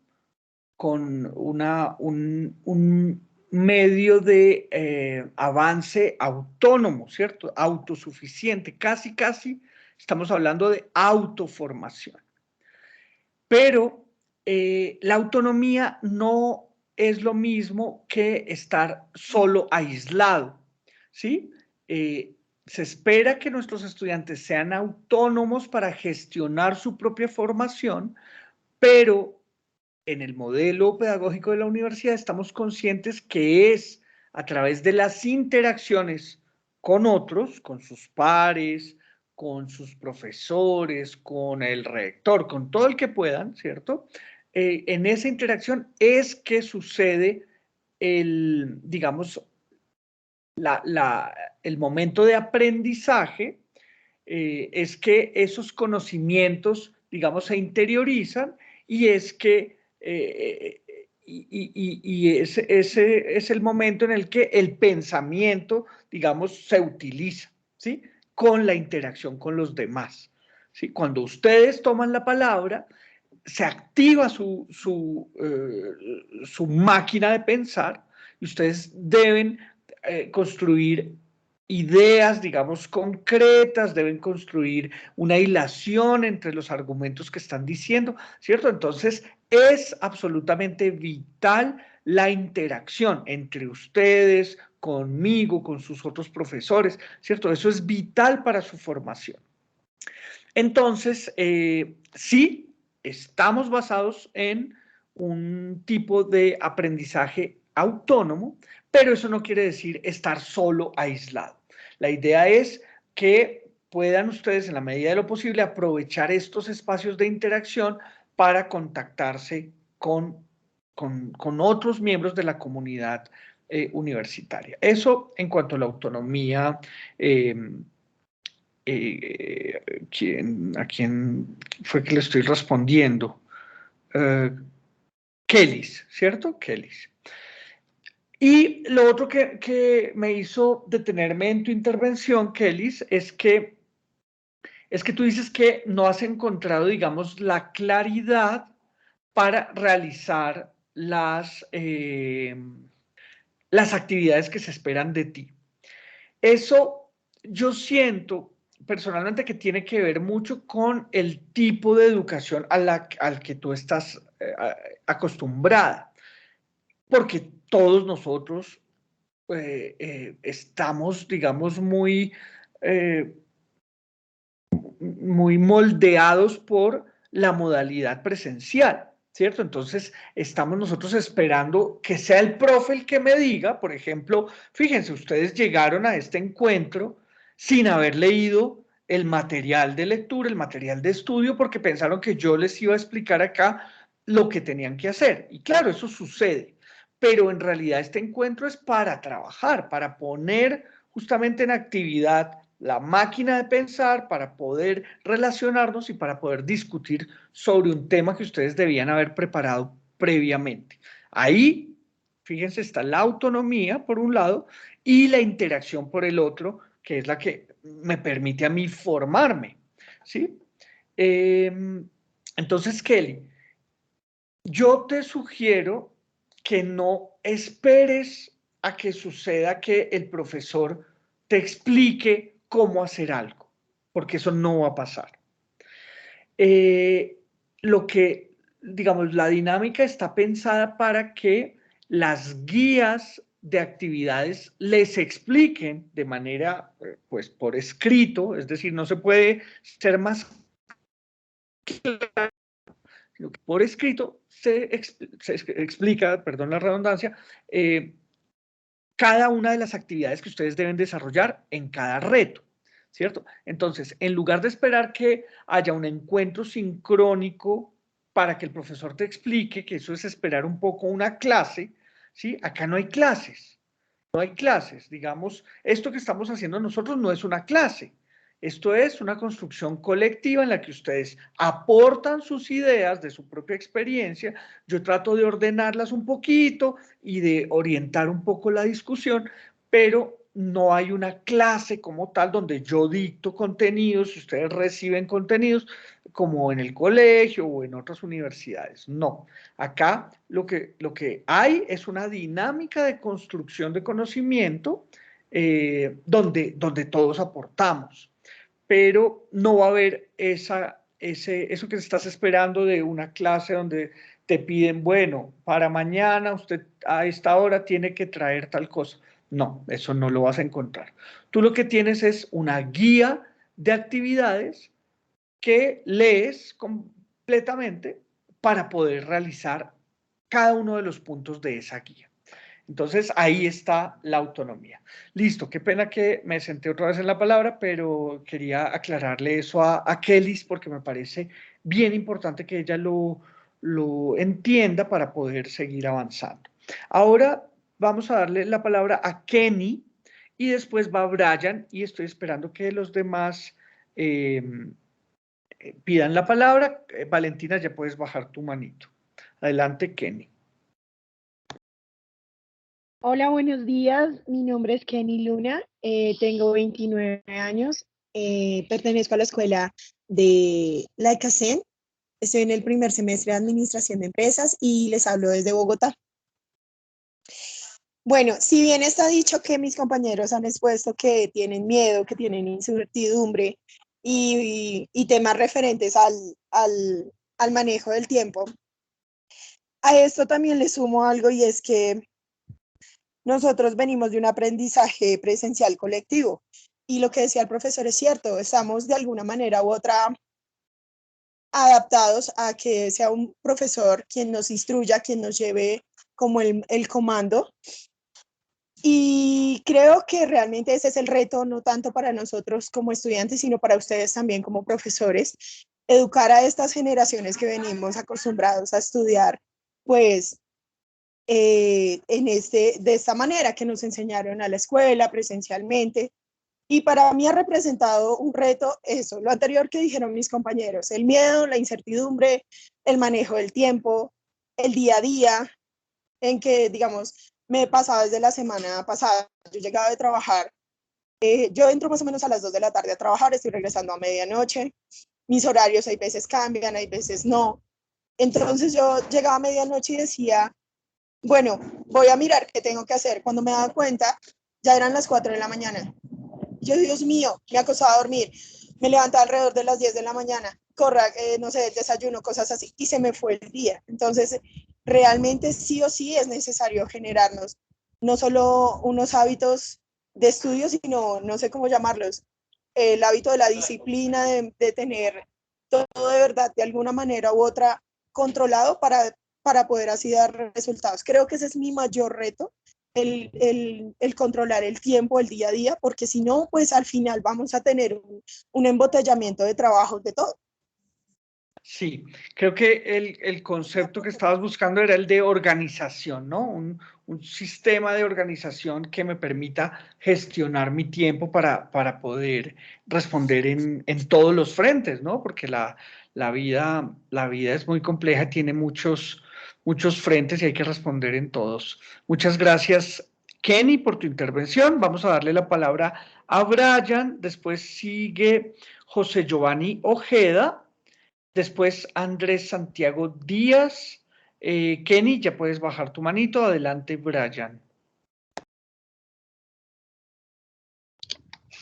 un medio de avance autónomo, ¿cierto? Autosuficiente, casi estamos hablando de autoformación. Pero la autonomía no es lo mismo que estar solo aislado, ¿sí? se espera que nuestros estudiantes sean autónomos para gestionar su propia formación, pero en el modelo pedagógico de la universidad estamos conscientes que es a través de las interacciones con otros, con sus pares, con sus profesores, con el rector, con todo el que puedan, ¿cierto? En esa interacción es que sucede el, digamos, el momento de aprendizaje, es que esos conocimientos, digamos, se interiorizan y es que ese es el momento en el que el pensamiento, digamos, se utiliza, ¿sí? Con la interacción con los demás, ¿sí? Cuando ustedes toman la palabra, se activa su máquina de pensar y ustedes deben construir ideas, digamos, concretas, deben construir una hilación entre los argumentos que están diciendo, ¿cierto? Entonces, es absolutamente vital la interacción entre ustedes, conmigo, con sus otros profesores, ¿cierto? Eso es vital para su formación. Entonces, sí, estamos basados en un tipo de aprendizaje autónomo, pero eso no quiere decir estar solo aislado. La idea es que puedan ustedes, en la medida de lo posible, aprovechar estos espacios de interacción para contactarse con otros miembros de la comunidad universitaria. Eso en cuanto a la autonomía. ¿A quién fue que le estoy respondiendo? Kellys, ¿cierto? Kellys. Y lo otro que me hizo detenerme en tu intervención, Kellys, es que tú dices que no has encontrado, digamos, la claridad para realizar las actividades que se esperan de ti. Eso yo siento personalmente que tiene que ver mucho con el tipo de educación al que tú estás acostumbrada, porque todos nosotros estamos, digamos, muy moldeados por la modalidad presencial, ¿cierto? Entonces, estamos nosotros esperando que sea el profe el que me diga, por ejemplo, fíjense, ustedes llegaron a este encuentro sin haber leído el material de lectura, el material de estudio, porque pensaron que yo les iba a explicar acá lo que tenían que hacer. Y claro, eso sucede, pero en realidad este encuentro es para trabajar, para poner justamente en actividad la máquina de pensar, para poder relacionarnos y para poder discutir sobre un tema que ustedes debían haber preparado previamente. Ahí, fíjense, está la autonomía por un lado y la interacción por el otro, que es la que me permite a mí formarme, ¿sí? Entonces, Kelly, yo te sugiero que no esperes a que suceda que el profesor te explique cómo hacer algo, porque eso no va a pasar. Lo que, digamos, la dinámica está pensada para que las guías de actividades les expliquen de manera, pues, por escrito, es decir, no se puede ser más claro, sino que por escrito se explica, perdón la redundancia, cada una de las actividades que ustedes deben desarrollar en cada reto, ¿cierto? Entonces, en lugar de esperar que haya un encuentro sincrónico para que el profesor te explique, que eso es esperar un poco una clase, ¿sí? Acá no hay clases, no hay clases, digamos, esto que estamos haciendo nosotros no es una clase, esto es una construcción colectiva en la que ustedes aportan sus ideas de su propia experiencia, yo trato de ordenarlas un poquito y de orientar un poco la discusión, pero no hay una clase como tal donde yo dicto contenidos y ustedes reciben contenidos como en el colegio o en otras universidades. No, acá lo que hay es una dinámica de construcción de conocimiento donde todos aportamos, pero no va a haber eso que estás esperando de una clase donde te piden, bueno, para mañana usted a esta hora tiene que traer tal cosa. No, eso no lo vas a encontrar. Tú lo que tienes es una guía de actividades que lees completamente para poder realizar cada uno de los puntos de esa guía. Entonces, ahí está la autonomía. Listo, qué pena que me senté otra vez en la palabra, pero quería aclararle eso a Kelly porque me parece bien importante que ella lo entienda para poder seguir avanzando. Ahora vamos a darle la palabra a Kenny y después va Brian y estoy esperando que los demás pidan la palabra. Valentina, ya puedes bajar tu manito. Adelante, Kenny. Hola, buenos días. Mi nombre es Kenny Luna, tengo 29 años, pertenezco a la escuela de la ECACEN, estoy en el primer semestre de Administración de Empresas y les hablo desde Bogotá. Bueno, si bien está dicho que mis compañeros han expuesto que tienen miedo, que tienen incertidumbre y temas referentes al manejo del tiempo, a esto también le sumo algo y es que nosotros venimos de un aprendizaje presencial colectivo y lo que decía el profesor es cierto, estamos de alguna manera u otra adaptados a que sea un profesor quien nos instruya, quien nos lleve como el comando. Y creo que realmente ese es el reto, no tanto para nosotros como estudiantes, sino para ustedes también como profesores, educar a estas generaciones que venimos acostumbrados a estudiar, pues de esta manera que nos enseñaron a la escuela presencialmente. Y para mí ha representado un reto eso, lo anterior que dijeron mis compañeros, el miedo, la incertidumbre, el manejo del tiempo, el día a día, en que, digamos, me pasaba desde la semana pasada, yo llegaba de trabajar, yo entro más o menos a las 2 de la tarde a trabajar, estoy regresando a medianoche, mis horarios hay veces cambian, hay veces no. Entonces yo llegaba a medianoche y decía, bueno, voy a mirar qué tengo que hacer. Cuando me daba cuenta, ya eran las 4 de la mañana. Yo, Dios mío, me acostaba a dormir. Me levantaba alrededor de las 10 de la mañana, corra, no sé, desayuno, cosas así, y se me fue el día. Entonces, realmente sí o sí es necesario generarnos no solo unos hábitos de estudio, sino, no sé cómo llamarlos, el hábito de la disciplina, de tener todo de verdad, de alguna manera u otra, controlado para poder así dar resultados. Creo que ese es mi mayor reto, el controlar el tiempo, el día a día, porque si no, pues al final vamos a tener un embotellamiento de trabajos de todo. Sí, creo que el concepto que estabas buscando era el de organización, ¿no? Un sistema de organización que me permita gestionar mi tiempo para poder responder en todos los frentes, ¿no? Porque la vida es muy compleja, tiene muchos frentes y hay que responder en todos. Muchas gracias, Kenny, por tu intervención. Vamos a darle la palabra a Brian, después sigue José Giovanni Ojeda. Después Andrés Santiago Díaz. Kenny, ya puedes bajar tu manito. Adelante, Brian.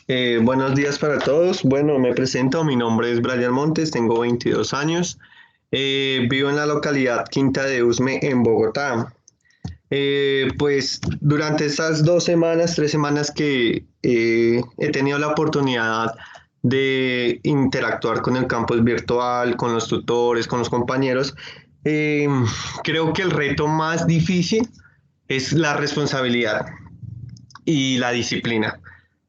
Buenos días para todos. Bueno, me presento. Mi nombre es Brian Montes, tengo 22 años. Vivo en la localidad Quinta de Usme, en Bogotá. Pues durante estas 2 semanas, 3 semanas que he tenido la oportunidad de interactuar con el campus virtual, con los tutores, con los compañeros, creo que el reto más difícil es la responsabilidad y la disciplina.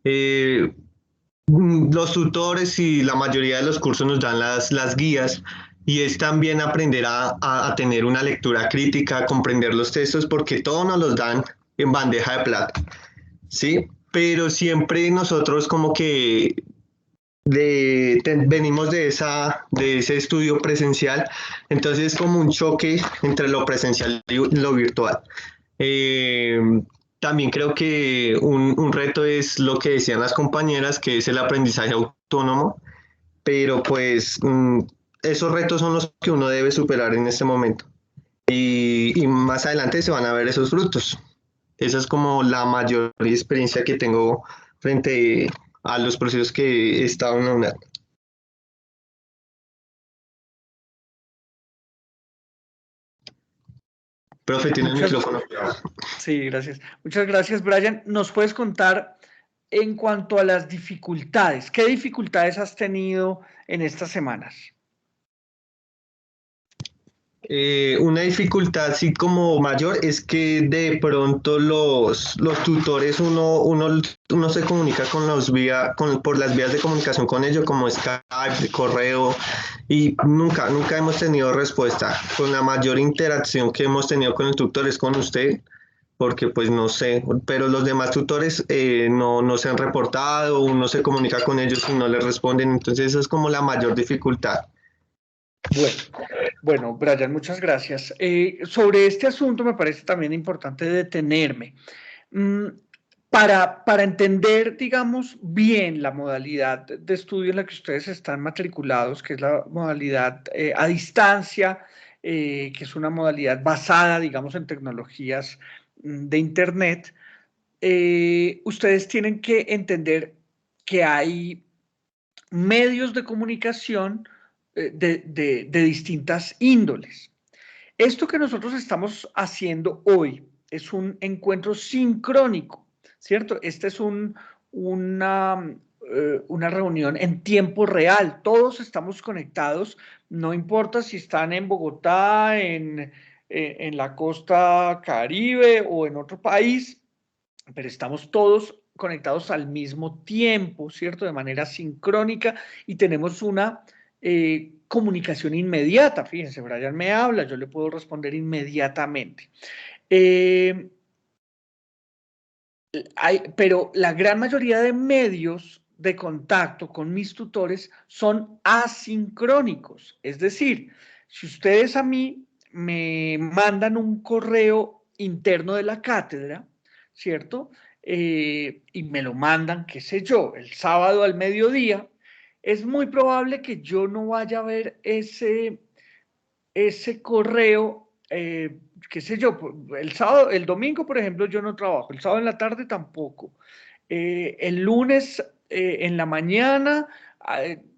Los tutores y la mayoría de los cursos nos dan las guías y es también aprender a tener una lectura crítica, a comprender los textos, porque todos nos los dan en bandeja de plata, ¿sí? Pero siempre nosotros como que venimos de ese estudio presencial, entonces es como un choque entre lo presencial y lo virtual. Eh, También creo que un reto es lo que decían las compañeras, que es el aprendizaje autónomo, pero pues esos retos son los que uno debe superar en este momento. Y más adelante se van a ver esos frutos. Esa es como la mayor experiencia que tengo frente a los procesos que he estado en la UNED. Profe, tiene el Muchas, micrófono. sí, gracias. Muchas gracias, Brian. ¿Nos puedes contar en cuanto a las dificultades? ¿Qué dificultades has tenido en estas semanas? Una dificultad así como mayor es que de pronto los tutores uno se comunica con por las vías de comunicación con ellos como Skype, correo y nunca hemos tenido respuesta. Con la mayor interacción que hemos tenido con el tutor es con usted, porque pues no sé, pero los demás tutores no se han reportado, uno se comunica con ellos y no les responden, entonces esa es como la mayor dificultad. Bueno, Brian, muchas gracias. Sobre este asunto me parece también importante detenerme. Para entender, digamos, bien la modalidad de estudio en la que ustedes están matriculados, que es la modalidad a distancia, que es una modalidad basada, digamos, en tecnologías de Internet, ustedes tienen que entender que hay medios de comunicación de distintas índoles. Esto que nosotros estamos haciendo hoy es un encuentro sincrónico, ¿cierto? Esta es una reunión en tiempo real. Todos estamos conectados, no importa si están en Bogotá, en la costa Caribe o en otro país, pero estamos todos conectados al mismo tiempo, ¿cierto? De manera sincrónica y tenemos una comunicación inmediata. Fíjense, Brian me habla, yo le puedo responder inmediatamente. Pero la gran mayoría de medios de contacto con mis tutores son asincrónicos. Es decir, si ustedes a mí me mandan un correo interno de la cátedra, ¿cierto? Y me lo mandan, qué sé yo, el sábado al mediodía, es muy probable que yo no vaya a ver ese correo, qué sé yo, el sábado, el domingo, por ejemplo, yo no trabajo, el sábado en la tarde tampoco. El lunes en la mañana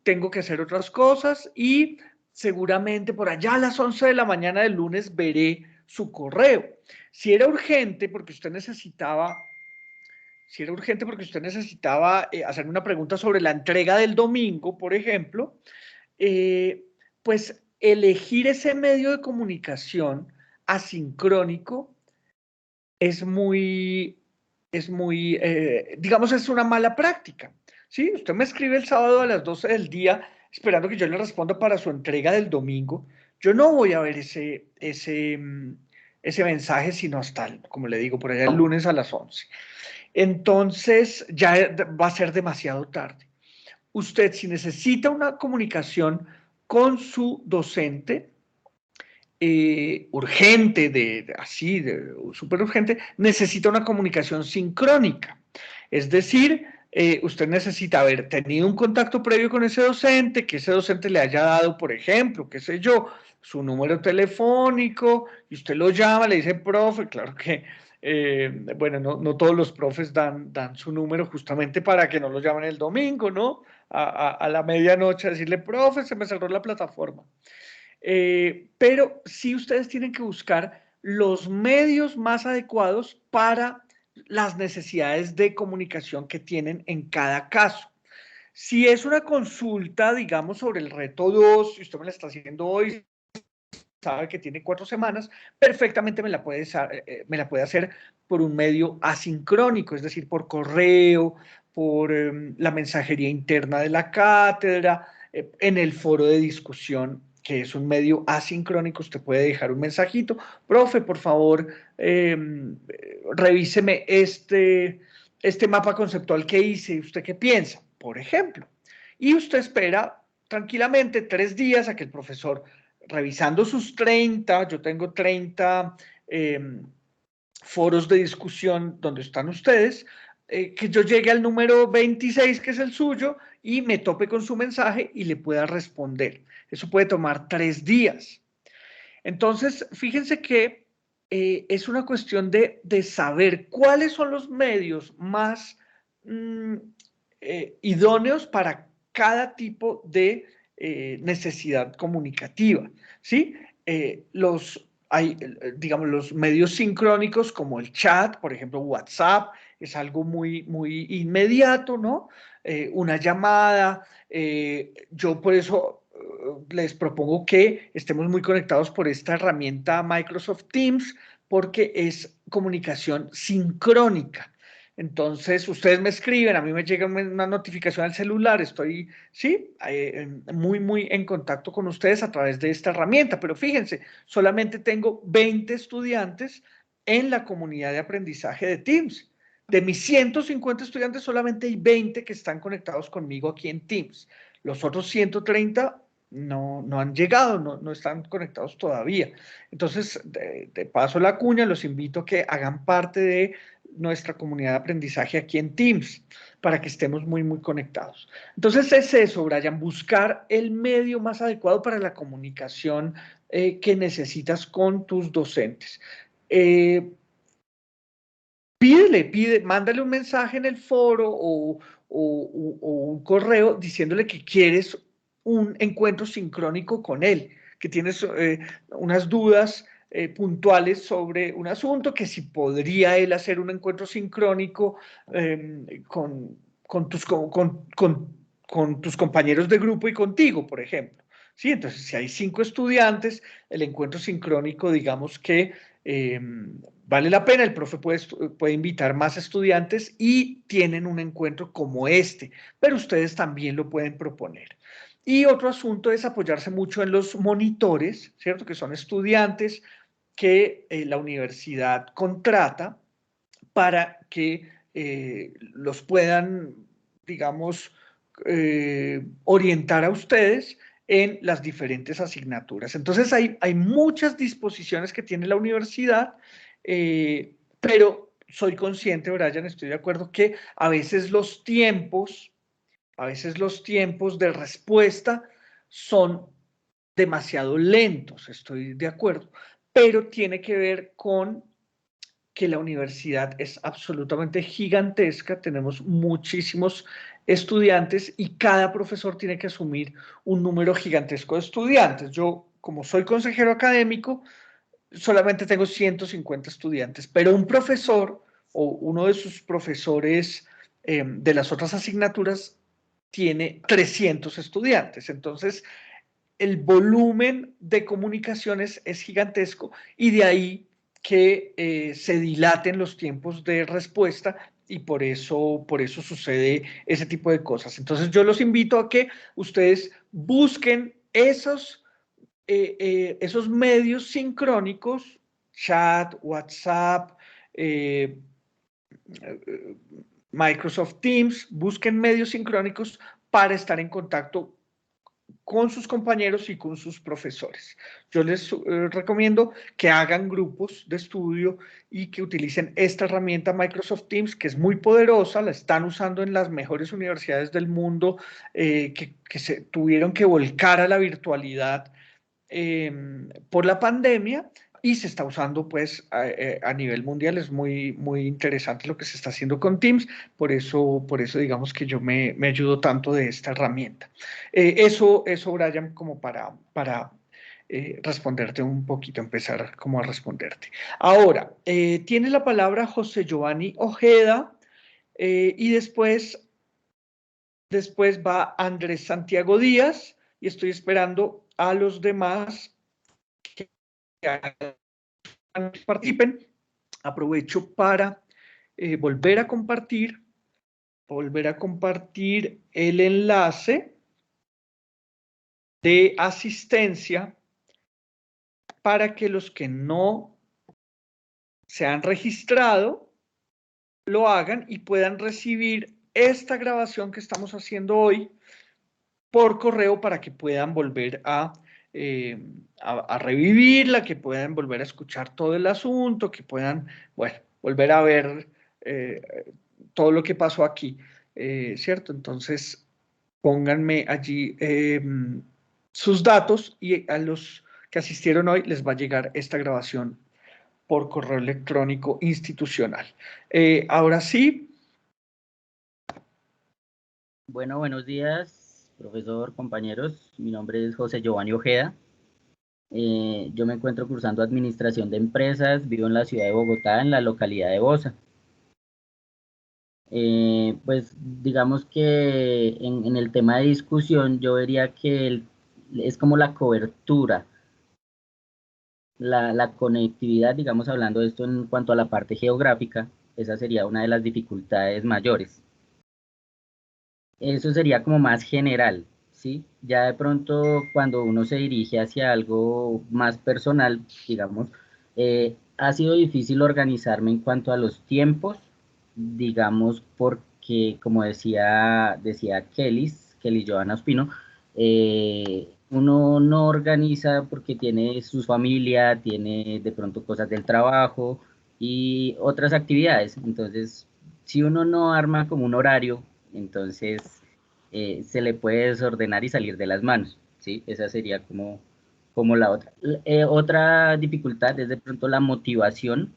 tengo que hacer otras cosas y seguramente por allá a las 11 de la mañana del lunes veré su correo. Si era urgente porque usted necesitaba hacer una pregunta sobre la entrega del domingo, por ejemplo, pues elegir ese medio de comunicación asincrónico digamos, es una mala práctica. ¿Sí? Usted me escribe el sábado a las 12 del día esperando que yo le responda para su entrega del domingo. Yo no voy a ver ese mensaje sino hasta, como le digo, por allá el lunes a las 11. Entonces ya va a ser demasiado tarde. Usted, si necesita una comunicación con su docente, urgente, súper urgente, necesita una comunicación sincrónica. Es decir, usted necesita haber tenido un contacto previo con ese docente, que ese docente le haya dado, por ejemplo, qué sé yo, su número telefónico, y usted lo llama, le dice, profe, claro que, bueno, no todos los profes dan su número justamente para que no lo llamen el domingo, ¿no? A la medianoche a decirle, profe, se me cerró la plataforma. Pero sí ustedes tienen que buscar los medios más adecuados para las necesidades de comunicación que tienen en cada caso. Si es una consulta, digamos, sobre el reto 2, si usted me la está haciendo hoy, sabe que tiene 4 semanas, perfectamente me la puede hacer por un medio asincrónico, es decir, por correo, por la mensajería interna de la cátedra, en el foro de discusión, que es un medio asincrónico. Usted puede dejar un mensajito, profe, por favor, revíseme este mapa conceptual que hice, ¿usted qué piensa? Por ejemplo. Y usted espera tranquilamente 3 días a que el profesor, revisando sus 30, yo tengo 30 foros de discusión donde están ustedes, que yo llegue al número 26, que es el suyo, y me tope con su mensaje y le pueda responder. Eso puede tomar 3 días. Entonces, fíjense que es una cuestión de saber cuáles son los medios más idóneos para cada tipo de necesidad comunicativa, ¿sí? hay, digamos, los medios sincrónicos como el chat, por ejemplo, WhatsApp, es algo muy inmediato, ¿no? Una llamada, yo por eso les propongo que estemos muy conectados por esta herramienta Microsoft Teams, porque es comunicación sincrónica. Entonces, ustedes me escriben, a mí me llega una notificación al celular, estoy, sí, muy en contacto con ustedes a través de esta herramienta, pero fíjense, solamente tengo 20 estudiantes en la comunidad de aprendizaje de Teams. De mis 150 estudiantes, solamente hay 20 que están conectados conmigo aquí en Teams. Los otros 130 no han llegado, no están conectados todavía. Entonces, de paso la cuña, los invito a que hagan parte de nuestra comunidad de aprendizaje aquí en Teams, para que estemos muy conectados. Entonces es eso, Brian, buscar el medio más adecuado para la comunicación que necesitas con tus docentes. Mándale un mensaje en el foro o un correo diciéndole que quieres un encuentro sincrónico con él, que tienes unas dudas puntuales sobre un asunto, que si podría él hacer un encuentro sincrónico con tus compañeros de grupo y contigo, por ejemplo. Sí, entonces si hay 5 estudiantes, el encuentro sincrónico, digamos que vale la pena, el profe puede invitar más estudiantes y tienen un encuentro como este, pero ustedes también lo pueden proponer. Y otro asunto es apoyarse mucho en los monitores, ¿cierto? Que son estudiantes que la universidad contrata para que los puedan, digamos, orientar a ustedes en las diferentes asignaturas. Entonces hay muchas disposiciones que tiene la universidad, pero soy consciente, Brian, estoy de acuerdo que a veces los tiempos de respuesta son demasiado lentos, estoy de acuerdo, pero tiene que ver con que la universidad es absolutamente gigantesca, tenemos muchísimos estudiantes y cada profesor tiene que asumir un número gigantesco de estudiantes. Yo, como soy consejero académico, solamente tengo 150 estudiantes, pero un profesor o uno de sus profesores de las otras asignaturas tiene 300 estudiantes. Entonces, el volumen de comunicaciones es gigantesco y de ahí que se dilaten los tiempos de respuesta y por eso sucede ese tipo de cosas. Entonces yo los invito a que ustedes busquen esos medios sincrónicos, chat, WhatsApp, Microsoft Teams, busquen medios sincrónicos para estar en contacto con sus compañeros y con sus profesores. Yo les recomiendo que hagan grupos de estudio y que utilicen esta herramienta Microsoft Teams, que es muy poderosa, la están usando en las mejores universidades del mundo, que se tuvieron que volcar a la virtualidad por la pandemia y se está usando pues a nivel mundial. Es muy interesante lo que se está haciendo con Teams, por eso digamos que yo me ayudo tanto de esta herramienta. Eso Brian, como para responderte un poquito, empezar como a responderte. Ahora, tiene la palabra José Giovanni Ojeda y después va Andrés Santiago Díaz y estoy esperando a los demás que participen. Aprovecho para volver a compartir el enlace de asistencia para que los que no se han registrado lo hagan y puedan recibir esta grabación que estamos haciendo hoy por correo para que puedan volver a revivirla, que puedan volver a escuchar todo el asunto, que puedan, bueno, volver a ver todo lo que pasó aquí, ¿cierto? Entonces, pónganme allí sus datos y a los que asistieron hoy les va a llegar esta grabación por correo electrónico institucional. Ahora sí. Bueno, buenos días, profesor, compañeros. Mi nombre es José Giovanni Ojeda. Yo me encuentro cursando Administración de Empresas, vivo en la ciudad de Bogotá, en la localidad de Bosa. Pues digamos que en el tema de discusión yo vería que es como la cobertura, la conectividad, digamos, hablando de esto en cuanto a la parte geográfica, esa sería una de las dificultades mayores. Eso sería como más general, ¿sí? Ya de pronto cuando uno se dirige hacia algo más personal, digamos, ha sido difícil organizarme en cuanto a los tiempos, digamos, porque como decía Kelly Joana Ospino, uno no organiza porque tiene su familia, tiene de pronto cosas del trabajo y otras actividades. Entonces, si uno no arma como un horario, entonces se le puede desordenar y salir de las manos, ¿sí? Esa sería como la otra. Otra dificultad es de pronto la motivación.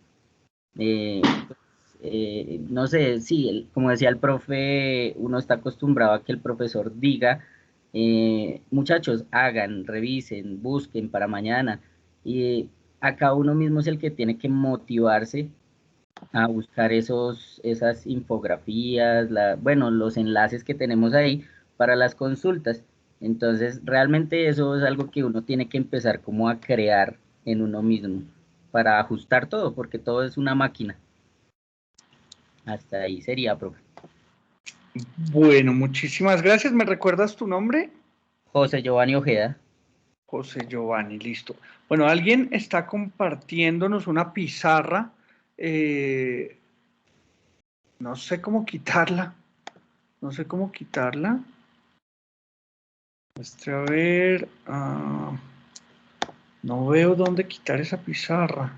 eh, no sé, sí, como decía el profe, uno está acostumbrado a que el profesor diga, muchachos, hagan, revisen, busquen para mañana. Y acá uno mismo es el que tiene que motivarse a buscar esas infografías, bueno, los enlaces que tenemos ahí para las consultas. Entonces, realmente eso es algo que uno tiene que empezar como a crear en uno mismo para ajustar todo, porque todo es una máquina. Hasta ahí sería, profe. Bueno, muchísimas gracias. ¿Me recuerdas tu nombre? José Giovanni Ojeda. José Giovanni, listo. Bueno, alguien está compartiéndonos una pizarra. eh, no sé cómo quitarla. No sé cómo quitarla. Muestre a ver. No veo dónde quitar esa pizarra.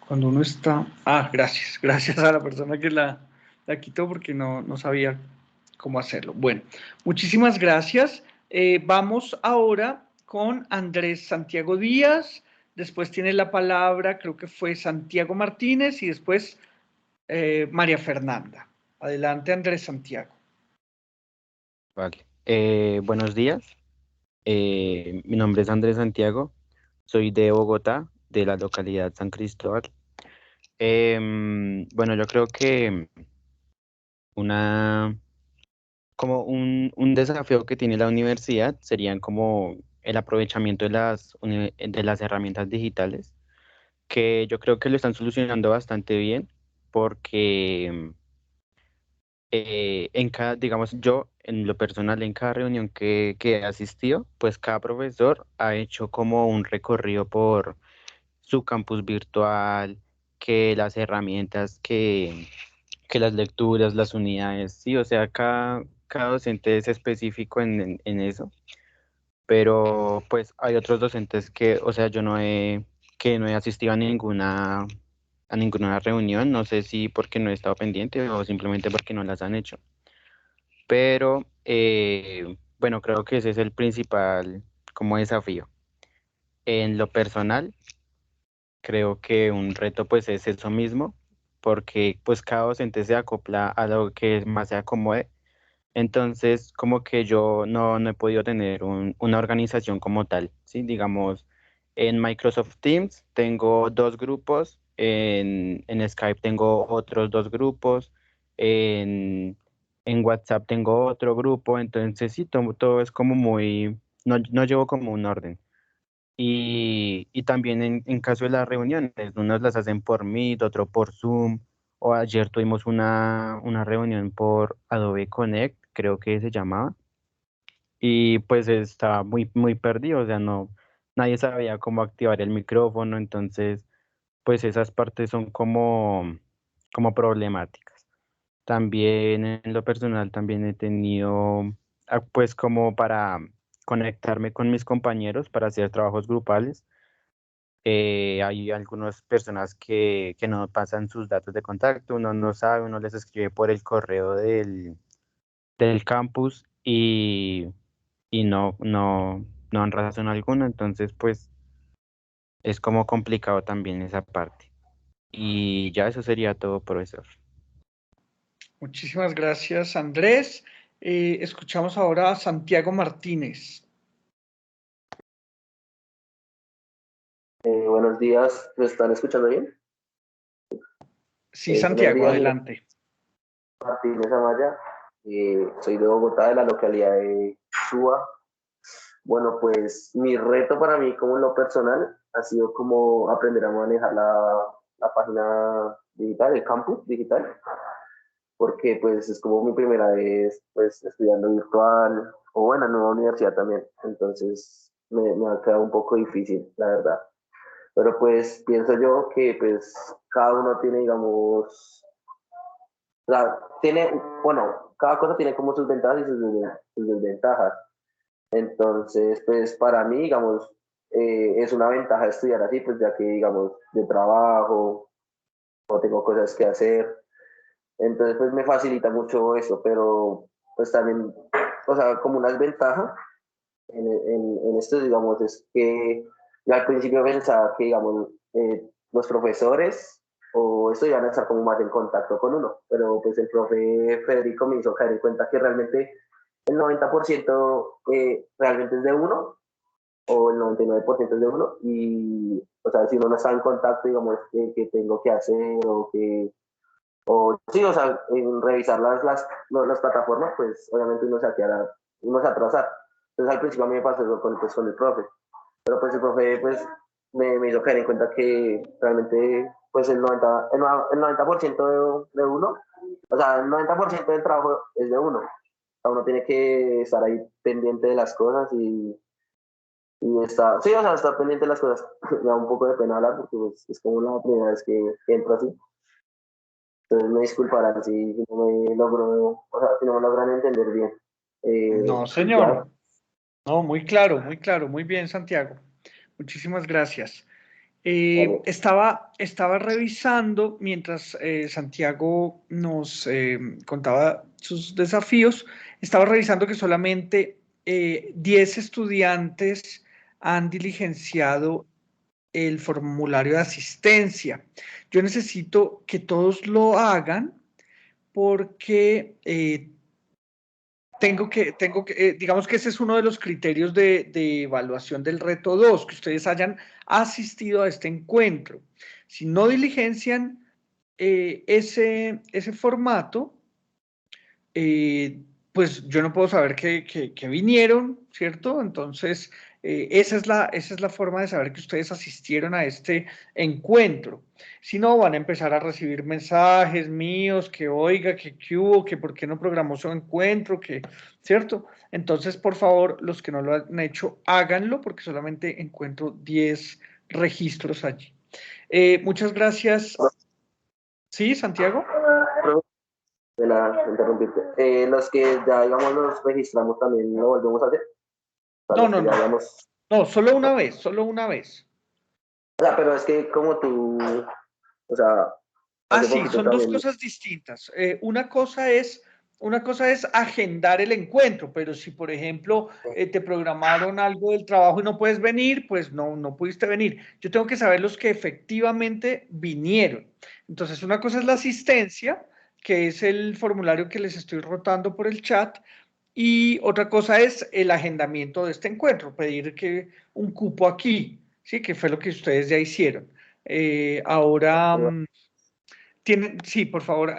Cuando uno está... gracias. Gracias a la persona que la quitó porque no sabía cómo hacerlo. Bueno, muchísimas gracias. Vamos ahora con Andrés Santiago Díaz. Después tiene la palabra, creo que fue Santiago Martínez y después María Fernanda. Adelante, Andrés Santiago. Vale. Buenos días. Mi nombre es Andrés Santiago. Soy de Bogotá, de la localidad San Cristóbal. Bueno, yo creo que una, como un desafío que tiene la universidad serían como el aprovechamiento de de las herramientas digitales, que yo creo que lo están solucionando bastante bien, porque digamos, yo en lo personal, en cada reunión que he asistido, pues cada profesor ha hecho como un recorrido por su campus virtual, que las herramientas, que las lecturas, las unidades, sí, o sea, cada docente es específico en eso, pero pues hay otros docentes que, o sea, que no he asistido a ninguna reunión, no sé si porque no he estado pendiente o simplemente porque no las han hecho. Pero bueno, creo que ese es el principal como desafío. En lo personal, creo que un reto pues es eso mismo, porque pues cada docente se acopla a lo que más se acomode. Entonces, como que yo no he podido tener una organización como tal, ¿sí? Digamos, en Microsoft Teams tengo dos grupos, en Skype tengo otros dos grupos, en WhatsApp tengo otro grupo, entonces sí, todo es como muy, no llevo como un orden. Y también en caso de las reuniones, unos las hacen por Meet, otro por Zoom, o ayer tuvimos una reunión por Adobe Connect, creo que se llamaba, y pues estaba muy perdido, o sea, nadie sabía cómo activar el micrófono, entonces pues esas partes son como problemáticas. También en lo personal también he tenido, pues como para conectarme con mis compañeros para hacer trabajos grupales. Hay algunas personas que no pasan sus datos de contacto, uno no sabe, uno les escribe por el correo del campus y no dan razón alguna, entonces pues es como complicado también esa parte. Y ya eso sería todo, profesor. Muchísimas gracias, Andrés. Escuchamos ahora a Santiago Martínez. Buenos días, ¿me están escuchando bien? Sí, Santiago, días, adelante. Martínez Amaya, soy de Bogotá, de la localidad de Suba. Bueno, pues mi reto para mí como en lo personal ha sido como aprender a manejar la página digital, el campus digital, porque pues es como mi primera vez pues estudiando virtual o bueno, en nueva universidad también, entonces me ha quedado un poco difícil, la verdad. Pero pues pienso yo que pues cada uno tiene, digamos, bueno, cada cosa tiene como sus ventajas y sus desventajas. Entonces, pues para mí, digamos, es una ventaja estudiar así, pues ya que, digamos, yo trabajo, no tengo cosas que hacer. Entonces, pues me facilita mucho eso, pero pues también, o sea, como una desventaja en esto, digamos, es que yo al principio pensaba que, digamos, los profesores o esto iban a estar como más en contacto con uno, pero pues el profe Federico me hizo caer en cuenta que realmente el 90% realmente es de uno o el 99% es de uno y, o sea, si uno no está en contacto, digamos, que tengo que hacer o sí, o sea, en revisar las plataformas, pues obviamente uno se va a quedar, uno se va a atrasar. Entonces al principio a mí me pasó eso con el profe, pero pues el profe pues me hizo caer en cuenta que realmente pues el 90% de uno, o sea, el 90% del trabajo es de uno. O sea, uno tiene que estar ahí pendiente de las cosas y está, sí, o sea, estar pendiente de las cosas. Me da un poco de pena hablar porque pues, es como la primera vez que entro así. Entonces me disculparán si no me logro, o sea, si no me logran entender bien. No, Ya, señor. No, muy claro, muy bien, Santiago. Muchísimas gracias. vale. Estaba revisando mientras Santiago nos contaba sus desafíos, estaba revisando que solamente 10 estudiantes han diligenciado el formulario de asistencia. Yo necesito que todos lo hagan porque digamos que ese es uno de los criterios de evaluación del reto 2, que ustedes hayan asistido a este encuentro. Si no diligencian ese formato, pues yo no puedo saber que vinieron, ¿cierto? Entonces, esa es la forma de saber que ustedes asistieron a este encuentro. Si no, van a empezar a recibir mensajes míos, que oiga, que qué hubo, que por qué no programó su encuentro, que, ¿cierto? Entonces, por favor, los que no lo han hecho, háganlo, porque solamente encuentro 10 registros allí. Muchas gracias. ¿Sí, Santiago? De la interrumpirte. Los que ya, digamos, los registramos también lo volvemos a hacer. Para No, los no, que ya no. habíamos. No, solo una vez, solo una vez. O sea, pero es que como tú, o sea, hace Sí, poquito son dos también. cosas distintas. Una cosa es agendar el encuentro, pero si, por ejemplo, te programaron algo del trabajo y no puedes venir, pues no pudiste venir. Yo tengo que saber los que efectivamente vinieron. Entonces, una cosa es la asistencia, que es el formulario que les estoy rotando por el chat, y otra cosa es el agendamiento de este encuentro, pedir que un cupo aquí, ¿sí? Que fue lo que ustedes ya hicieron. Ahora... sí, por favor,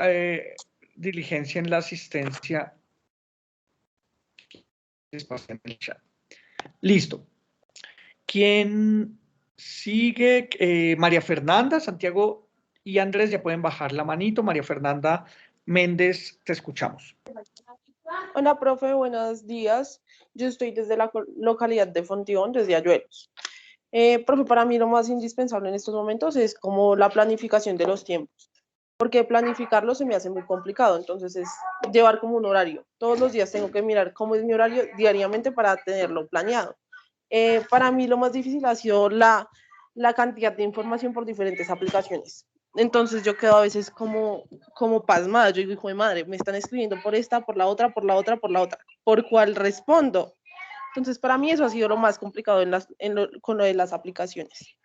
diligencien la asistencia. En el chat. Listo. ¿Quién sigue? María Fernanda, Santiago y Andrés ya pueden bajar la manito. María Fernanda Méndez, te escuchamos. Hola, profe, buenos días. Yo estoy desde la localidad de Fontión, desde Ayuelos. Profe, para mí lo más indispensable en estos momentos es como la planificación de los tiempos, porque planificarlo se me hace muy complicado, entonces es llevar como un horario. Todos los días tengo que mirar cómo es mi horario diariamente para tenerlo planeado. Para mí lo más difícil ha sido la cantidad de información por diferentes aplicaciones. Entonces yo quedo a veces como pasmada. Yo digo, hijo de madre, me están escribiendo por esta, por la otra, por la otra, por la otra. ¿Por cuál respondo? Entonces para mí eso ha sido lo más complicado con lo de las aplicaciones.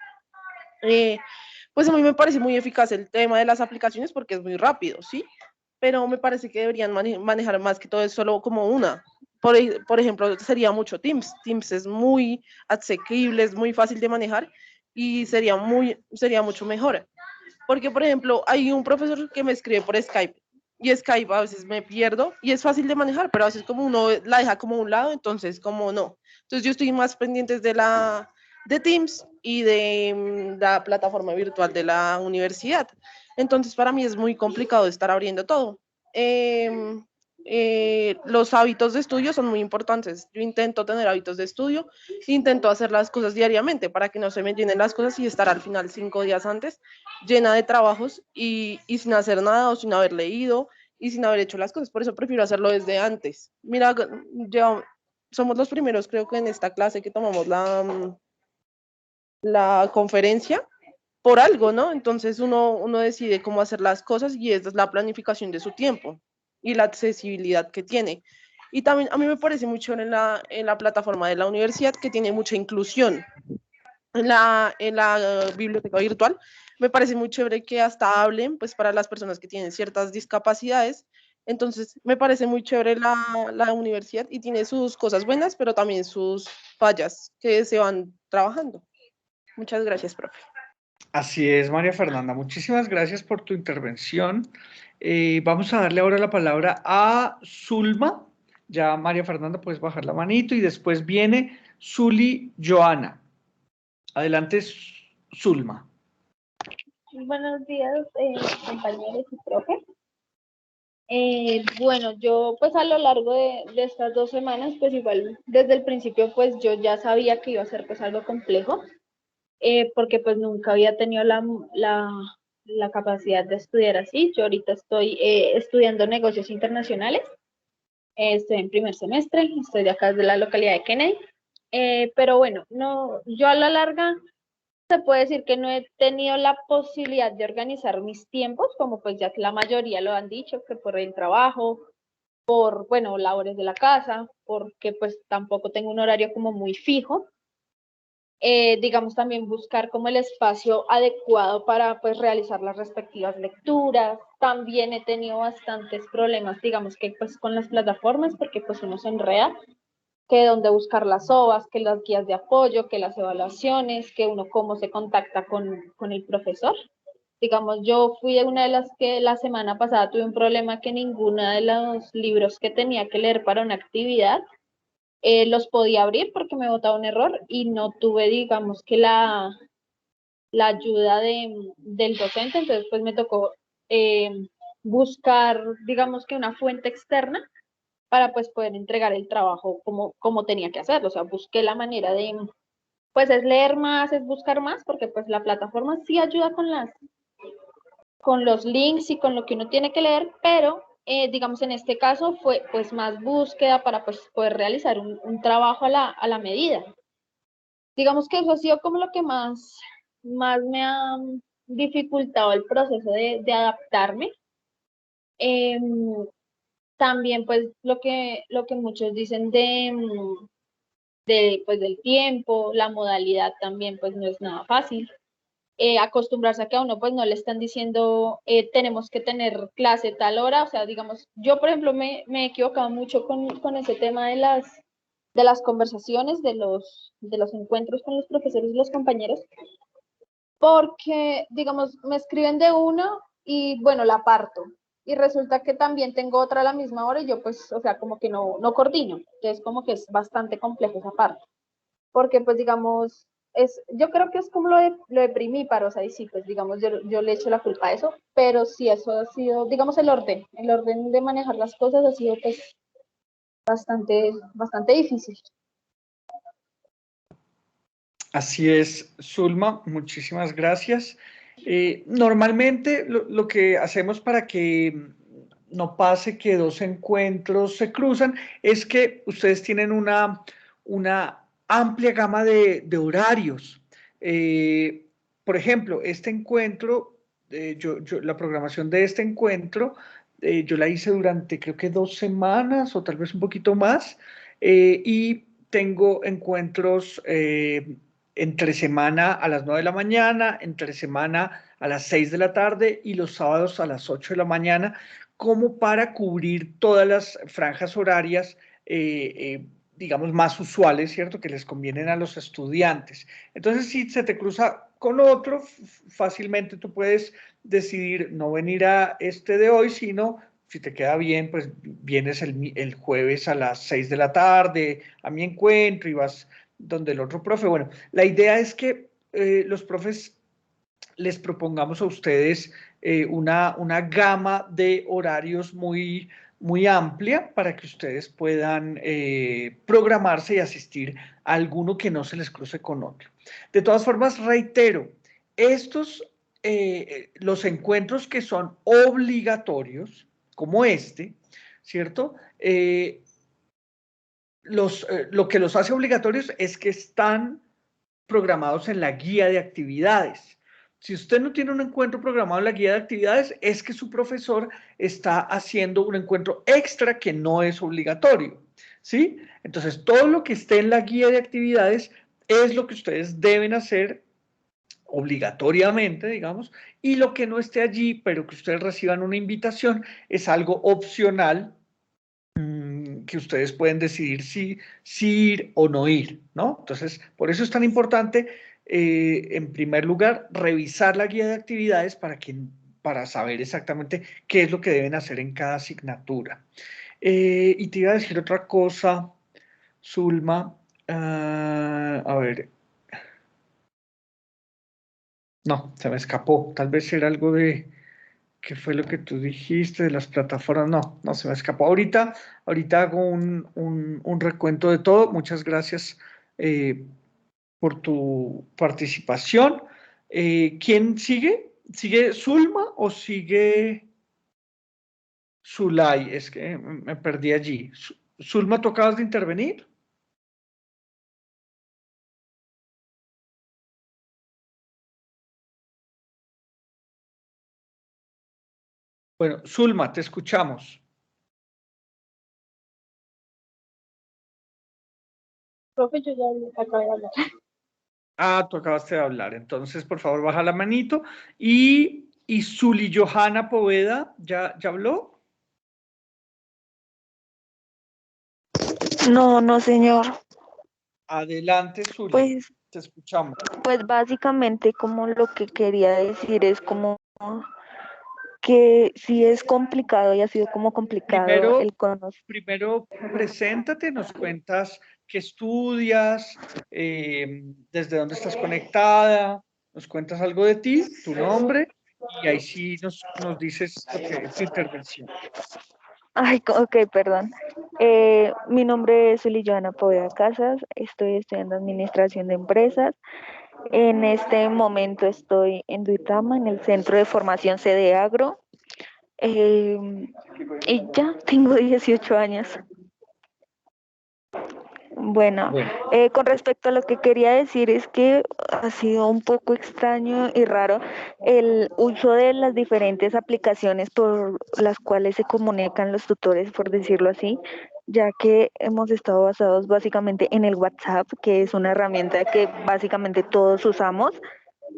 Pues a mí me parece muy eficaz el tema de las aplicaciones porque es muy rápido, ¿sí? pero me parece que deberían manejar más que todo es solo como una. Por ejemplo, sería mucho Teams. Teams es muy asequible, es muy fácil de manejar y sería mucho mejor. Porque, por ejemplo, hay un profesor que me escribe por Skype y Skype a veces me pierdo y es fácil de manejar, pero a veces como uno la deja como a un lado, entonces como no. Entonces yo estoy más pendiente de Teams y de la plataforma virtual de la universidad. Entonces para mí es muy complicado estar abriendo todo. Los hábitos de estudio son muy importantes. Yo intento tener hábitos de estudio, intento hacer las cosas diariamente para que no se me llenen las cosas y estar al final 5 días antes llena de trabajos y sin hacer nada o sin haber leído y sin haber hecho las cosas. Por eso prefiero hacerlo desde antes. Mira, ya somos los primeros, creo que en esta clase que tomamos la conferencia por algo, ¿no? Entonces uno decide cómo hacer las cosas y esta es la planificación de su tiempo y la accesibilidad que tiene. Y también a mí me parece mucho en la plataforma de la universidad que tiene mucha inclusión. En la biblioteca virtual me parece muy chévere que hasta hablen pues para las personas que tienen ciertas discapacidades. Entonces me parece muy chévere la universidad y tiene sus cosas buenas, pero también sus fallas que se van trabajando. Muchas gracias, profe. Así es, María Fernanda. Muchísimas gracias por tu intervención. Vamos a darle ahora la palabra a Zulma. Ya, María Fernanda, puedes bajar la manito y después viene Zuli Joana. Adelante, Zulma. Buenos días, compañeros y profe. Bueno, yo pues a lo largo de estas 2 semanas, pues igual desde el principio pues yo ya sabía que iba a ser pues algo complejo, porque pues nunca había tenido la capacidad de estudiar así. Yo ahorita estoy estudiando negocios internacionales, estoy en primer semestre, estoy de acá de la localidad de Kennedy, pero bueno, no, yo a la larga se puede decir que no he tenido la posibilidad de organizar mis tiempos, como pues ya que la mayoría lo han dicho, que por el trabajo, por, bueno, labores de la casa, porque pues tampoco tengo un horario como muy fijo. Digamos también buscar como el espacio adecuado para pues realizar las respectivas lecturas. También he tenido bastantes problemas, digamos que pues con las plataformas, porque pues uno se enreda, que dónde buscar las OVAs, que las guías de apoyo, que las evaluaciones, que uno cómo se contacta con el profesor. Digamos, yo fui una de las que la semana pasada tuve un problema que ninguno de los libros que tenía que leer para una actividad los podía abrir porque me botaba un error y no tuve, digamos, que la ayuda del docente, entonces pues me tocó buscar, digamos que una fuente externa para pues poder entregar el trabajo como tenía que hacerlo. O sea, busqué la manera de, pues es leer más, es buscar más, porque pues la plataforma sí ayuda con los links y con lo que uno tiene que leer, pero digamos en este caso fue pues más búsqueda para pues poder realizar un trabajo a la medida. Digamos que eso ha sido como lo que más me ha dificultado el proceso de adaptarme. También pues lo que muchos dicen pues, del tiempo, la modalidad también pues no es nada fácil. Acostumbrarse a que a uno pues no le están diciendo tenemos que tener clase tal hora, o sea, digamos, yo por ejemplo me he equivocado mucho con ese tema de las conversaciones, de los encuentros con los profesores y los compañeros, porque digamos, me escriben de uno y bueno, la parto, y resulta que también tengo otra a la misma hora y yo pues, o sea, como que no coordino, entonces como que es bastante complejo esa parte, porque pues digamos, yo creo que es como lo de primíparos, ahí sí, pues digamos, yo le echo la culpa a eso, pero sí, eso ha sido, digamos, el orden de manejar las cosas ha sido pues bastante difícil. Así es, Zulma, muchísimas gracias. Normalmente lo que hacemos para que no pase que dos encuentros se cruzan es que ustedes tienen una amplia gama de horarios. Por ejemplo, este encuentro, la programación de este encuentro, yo la hice durante creo que 2 semanas o tal vez un poquito más, y tengo encuentros entre semana a las 9 de la mañana, entre semana a las 6 de la tarde y los sábados a las 8 de la mañana como para cubrir todas las franjas horarias, digamos, más usuales, ¿cierto?, que les convienen a los estudiantes. Entonces, si se te cruza con otro, fácilmente tú puedes decidir no venir a este de hoy, sino, si te queda bien, pues vienes el jueves a las 6 de la tarde a mi encuentro y vas donde el otro profe. Bueno, la idea es que los profes les propongamos a ustedes una gama de horarios muy amplia para que ustedes puedan programarse y asistir a alguno que no se les cruce con otro. De todas formas, reitero, estos, los encuentros que son obligatorios, como este, ¿cierto? Lo que los hace obligatorios es que están programados en la guía de actividades. Si usted no tiene un encuentro programado en la guía de actividades, es que su profesor está haciendo un encuentro extra que no es obligatorio, ¿sí? Entonces, todo lo que esté en la guía de actividades es lo que ustedes deben hacer obligatoriamente, digamos, y lo que no esté allí, pero que ustedes reciban una invitación, es algo opcional que ustedes pueden decidir si ir o no ir, ¿no? Entonces, por eso es tan importante, en primer lugar, revisar la guía de actividades para saber exactamente qué es lo que deben hacer en cada asignatura. Y te iba a decir otra cosa, Zulma, a ver, no, se me escapó, tal vez era algo de... ¿Qué fue lo que tú dijiste de las plataformas? No se me escapó. Ahorita hago un recuento de todo. Muchas gracias por tu participación. ¿Quién sigue? ¿Sigue Zulma o sigue Zulay? Es que me perdí allí. Zulma, ¿tú acabas de intervenir? Bueno, Zulma, te escuchamos. Profe, yo ya acabé de hablar. Ah, tú acabaste de hablar. Entonces, por favor, baja la manito. Y Zuli Johanna Poveda, ¿ya habló? No, señor. Adelante, Zuli. Pues, Te escuchamos. pues básicamente como lo que quería decir es como que sí es complicado y ha sido como complicado el conocer. Primero, preséntate, nos cuentas qué estudias, desde dónde estás conectada, nos cuentas algo de ti, tu nombre, y ahí sí nos dices lo que es tu intervención. Ay, ok, perdón. Mi nombre es Zuli Johanna Poveda Casas, estoy estudiando Administración de Empresas. En este momento estoy en Duitama, en el Centro de Formación CD Agro. Y ya tengo 18 años. Bueno, con respecto a lo que quería decir es que ha sido un poco extraño y raro el uso de las diferentes aplicaciones por las cuales se comunican los tutores, por decirlo así, ya que hemos estado basados básicamente en el WhatsApp, que es una herramienta que básicamente todos usamos.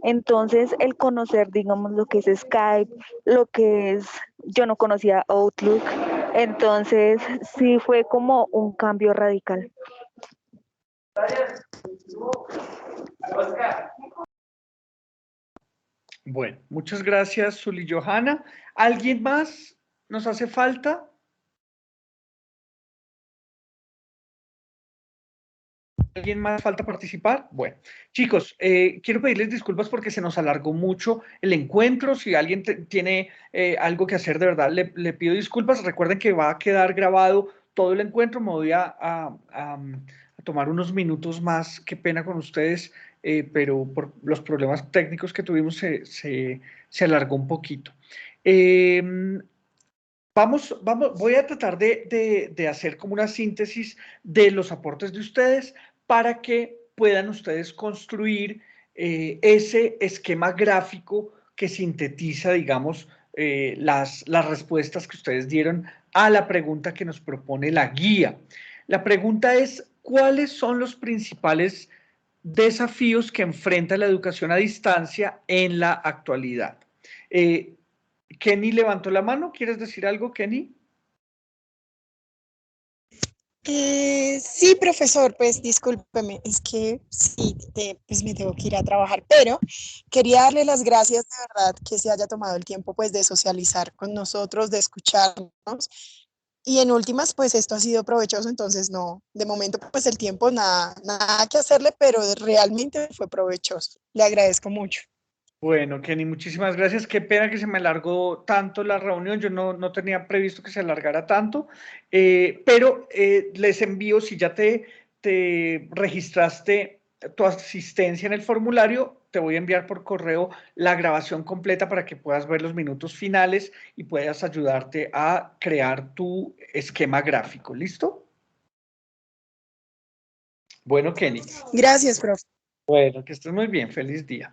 Entonces, el conocer, digamos, lo que es Skype, lo que es, yo no conocía Outlook, entonces sí fue como un cambio radical. Bueno, muchas gracias, Zuli Johanna. ¿Alguien más nos hace falta? ¿Alguien más falta participar? Bueno, chicos, quiero pedirles disculpas porque se nos alargó mucho el encuentro. Si alguien tiene algo que hacer, de verdad, le pido disculpas. Recuerden que va a quedar grabado todo el encuentro. Me voy a tomar unos minutos más. Qué pena con ustedes, pero por los problemas técnicos que tuvimos se alargó un poquito. Voy a tratar de hacer como una síntesis de los aportes de ustedes para que puedan ustedes construir ese esquema gráfico que sintetiza, digamos, las respuestas que ustedes dieron a la pregunta que nos propone la guía. La pregunta es, ¿cuáles son los principales desafíos que enfrenta la educación a distancia en la actualidad? Kenny levantó la mano. ¿Quieres decir algo, Kenny? Sí, profesor, pues discúlpeme, es que sí, pues me tengo que ir a trabajar, pero quería darle las gracias de verdad que se haya tomado el tiempo pues de socializar con nosotros, de escucharnos y en últimas pues esto ha sido provechoso, entonces no, de momento pues el tiempo nada que hacerle, pero realmente fue provechoso. Le agradezco mucho. Bueno, Kenny, muchísimas gracias. Qué pena que se me alargó tanto la reunión. Yo no tenía previsto que se alargara tanto, pero les envío, si ya te registraste tu asistencia en el formulario, te voy a enviar por correo la grabación completa para que puedas ver los minutos finales y puedas ayudarte a crear tu esquema gráfico. ¿Listo? Bueno, Kenny. Gracias, profe. Bueno, que estés muy bien. Feliz día.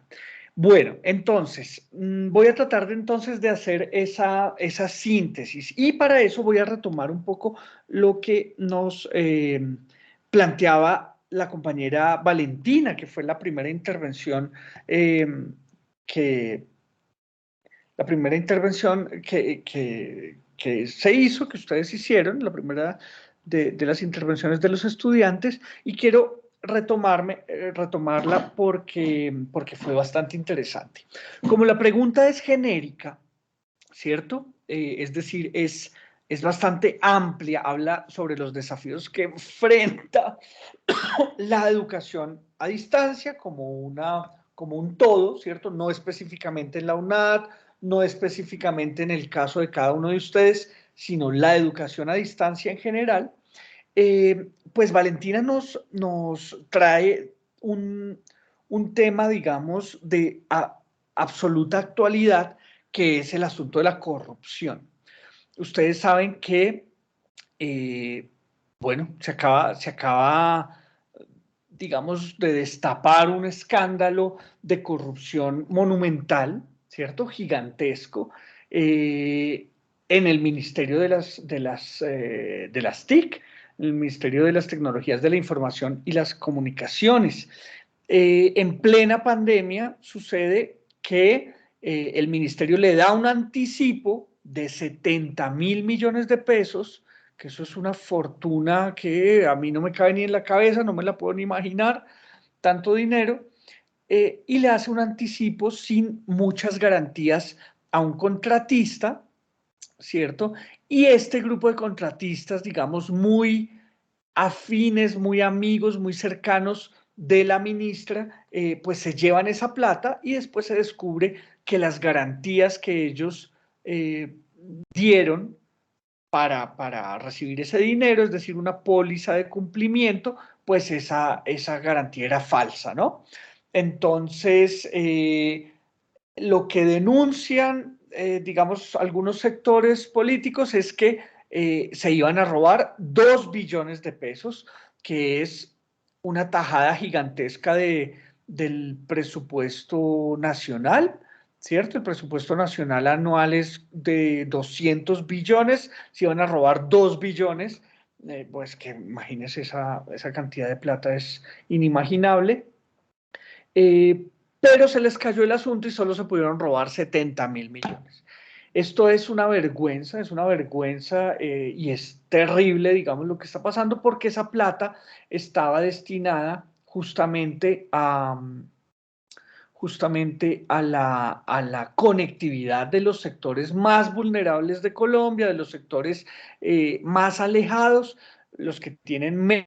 Bueno, entonces, voy a tratar de hacer esa síntesis y para eso voy a retomar un poco lo que nos planteaba la compañera Valentina, que fue la primera intervención que, que se hizo, que ustedes hicieron, la primera de las intervenciones de los estudiantes, y quiero retomarla porque fue bastante interesante. Como la pregunta es genérica, ¿cierto? Es decir, es bastante amplia, habla sobre los desafíos que enfrenta la educación a distancia como un todo, ¿cierto? No específicamente en la UNAD, no específicamente en el caso de cada uno de ustedes, sino la educación a distancia en general. Pues Valentina nos trae un tema, digamos, de absoluta actualidad, que es el asunto de la corrupción. Ustedes saben que, bueno, se acaba, digamos, de destapar un escándalo de corrupción monumental, ¿cierto? Gigantesco, en el Ministerio de las TIC, el Ministerio de las Tecnologías de la Información y las Comunicaciones. En plena pandemia sucede que el ministerio le da un anticipo de 70.000 millones de pesos, que eso es una fortuna que a mí no me cabe ni en la cabeza, no me la puedo ni imaginar, tanto dinero, y le hace un anticipo sin muchas garantías a un contratista, ¿cierto? Y este grupo de contratistas, digamos, muy afines, muy amigos, muy cercanos de la ministra, pues se llevan esa plata y después se descubre que las garantías que ellos dieron para recibir ese dinero, es decir, una póliza de cumplimiento, pues esa garantía era falsa, ¿no? Entonces, lo que denuncian, digamos, algunos sectores políticos es que se iban a robar 2 billones de pesos, que es una tajada gigantesca del presupuesto nacional, ¿cierto? El presupuesto nacional anual es de 200 billones, se iban a robar 2 billones, pues que imagínense, esa cantidad de plata es inimaginable. Pero se les cayó el asunto y solo se pudieron robar 70.000 millones. Esto es una vergüenza y es terrible, digamos, lo que está pasando, porque esa plata estaba destinada justamente a la conectividad de los sectores más vulnerables de Colombia, de los sectores más alejados, los que tienen menos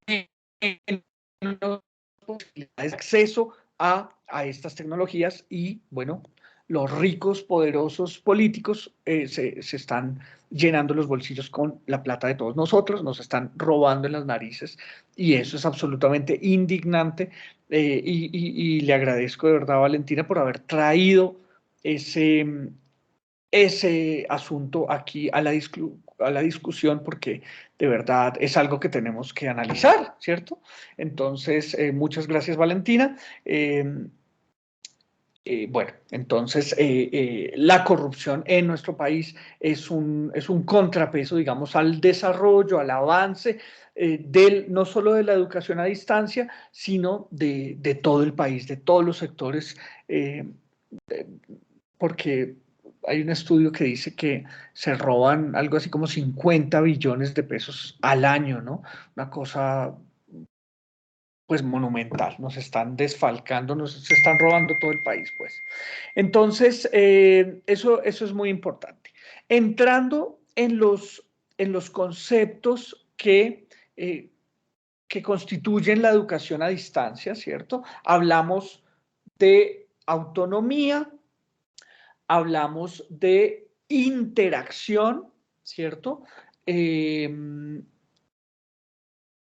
posibilidades de acceso a estas tecnologías y, bueno, los ricos, poderosos políticos se están llenando los bolsillos con la plata de todos nosotros, nos están robando en las narices y eso es absolutamente indignante y le agradezco de verdad a Valentina por haber traído ese asunto aquí a la discusión, porque de verdad es algo que tenemos que analizar, ¿cierto? Entonces, muchas gracias, Valentina. Bueno, entonces la corrupción en nuestro país es un contrapeso, digamos, al desarrollo, al avance no solo de la educación a distancia, sino de todo el país, de todos los sectores, porque hay un estudio que dice que se roban algo así como 50 billones de pesos al año, ¿no? Una cosa pues monumental, nos están desfalcando, se están robando todo el país, pues. Entonces, eso es muy importante. Entrando en los conceptos que constituyen la educación a distancia, ¿cierto? Hablamos de autonomía, hablamos de interacción, ¿cierto?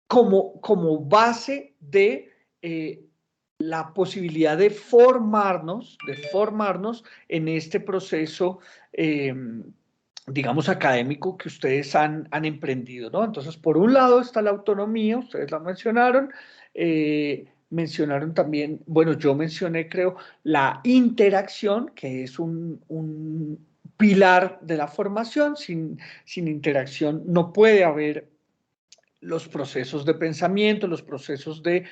Como base de la posibilidad de formarnos en este proceso, digamos, académico que ustedes han emprendido, ¿no? Entonces, por un lado está la autonomía, ustedes la mencionaron, mencionaron también, bueno, yo mencioné, creo, la interacción, que es un pilar de la formación. Sin interacción no puede haber los procesos de pensamiento, los procesos de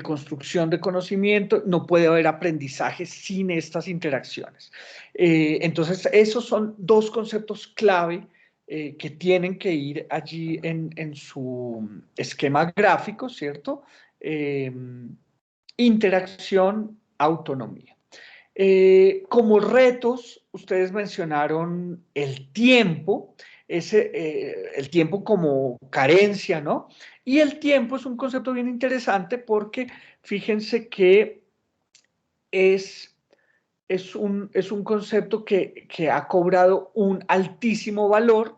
construcción de conocimiento, no puede haber aprendizaje sin estas interacciones. Entonces, esos son dos conceptos clave que tienen que ir allí en su esquema gráfico, ¿cierto? Interacción, autonomía. Como retos, ustedes mencionaron el tiempo, el tiempo como carencia, ¿no? Y el tiempo es un concepto bien interesante porque fíjense que es un concepto que ha cobrado un altísimo valor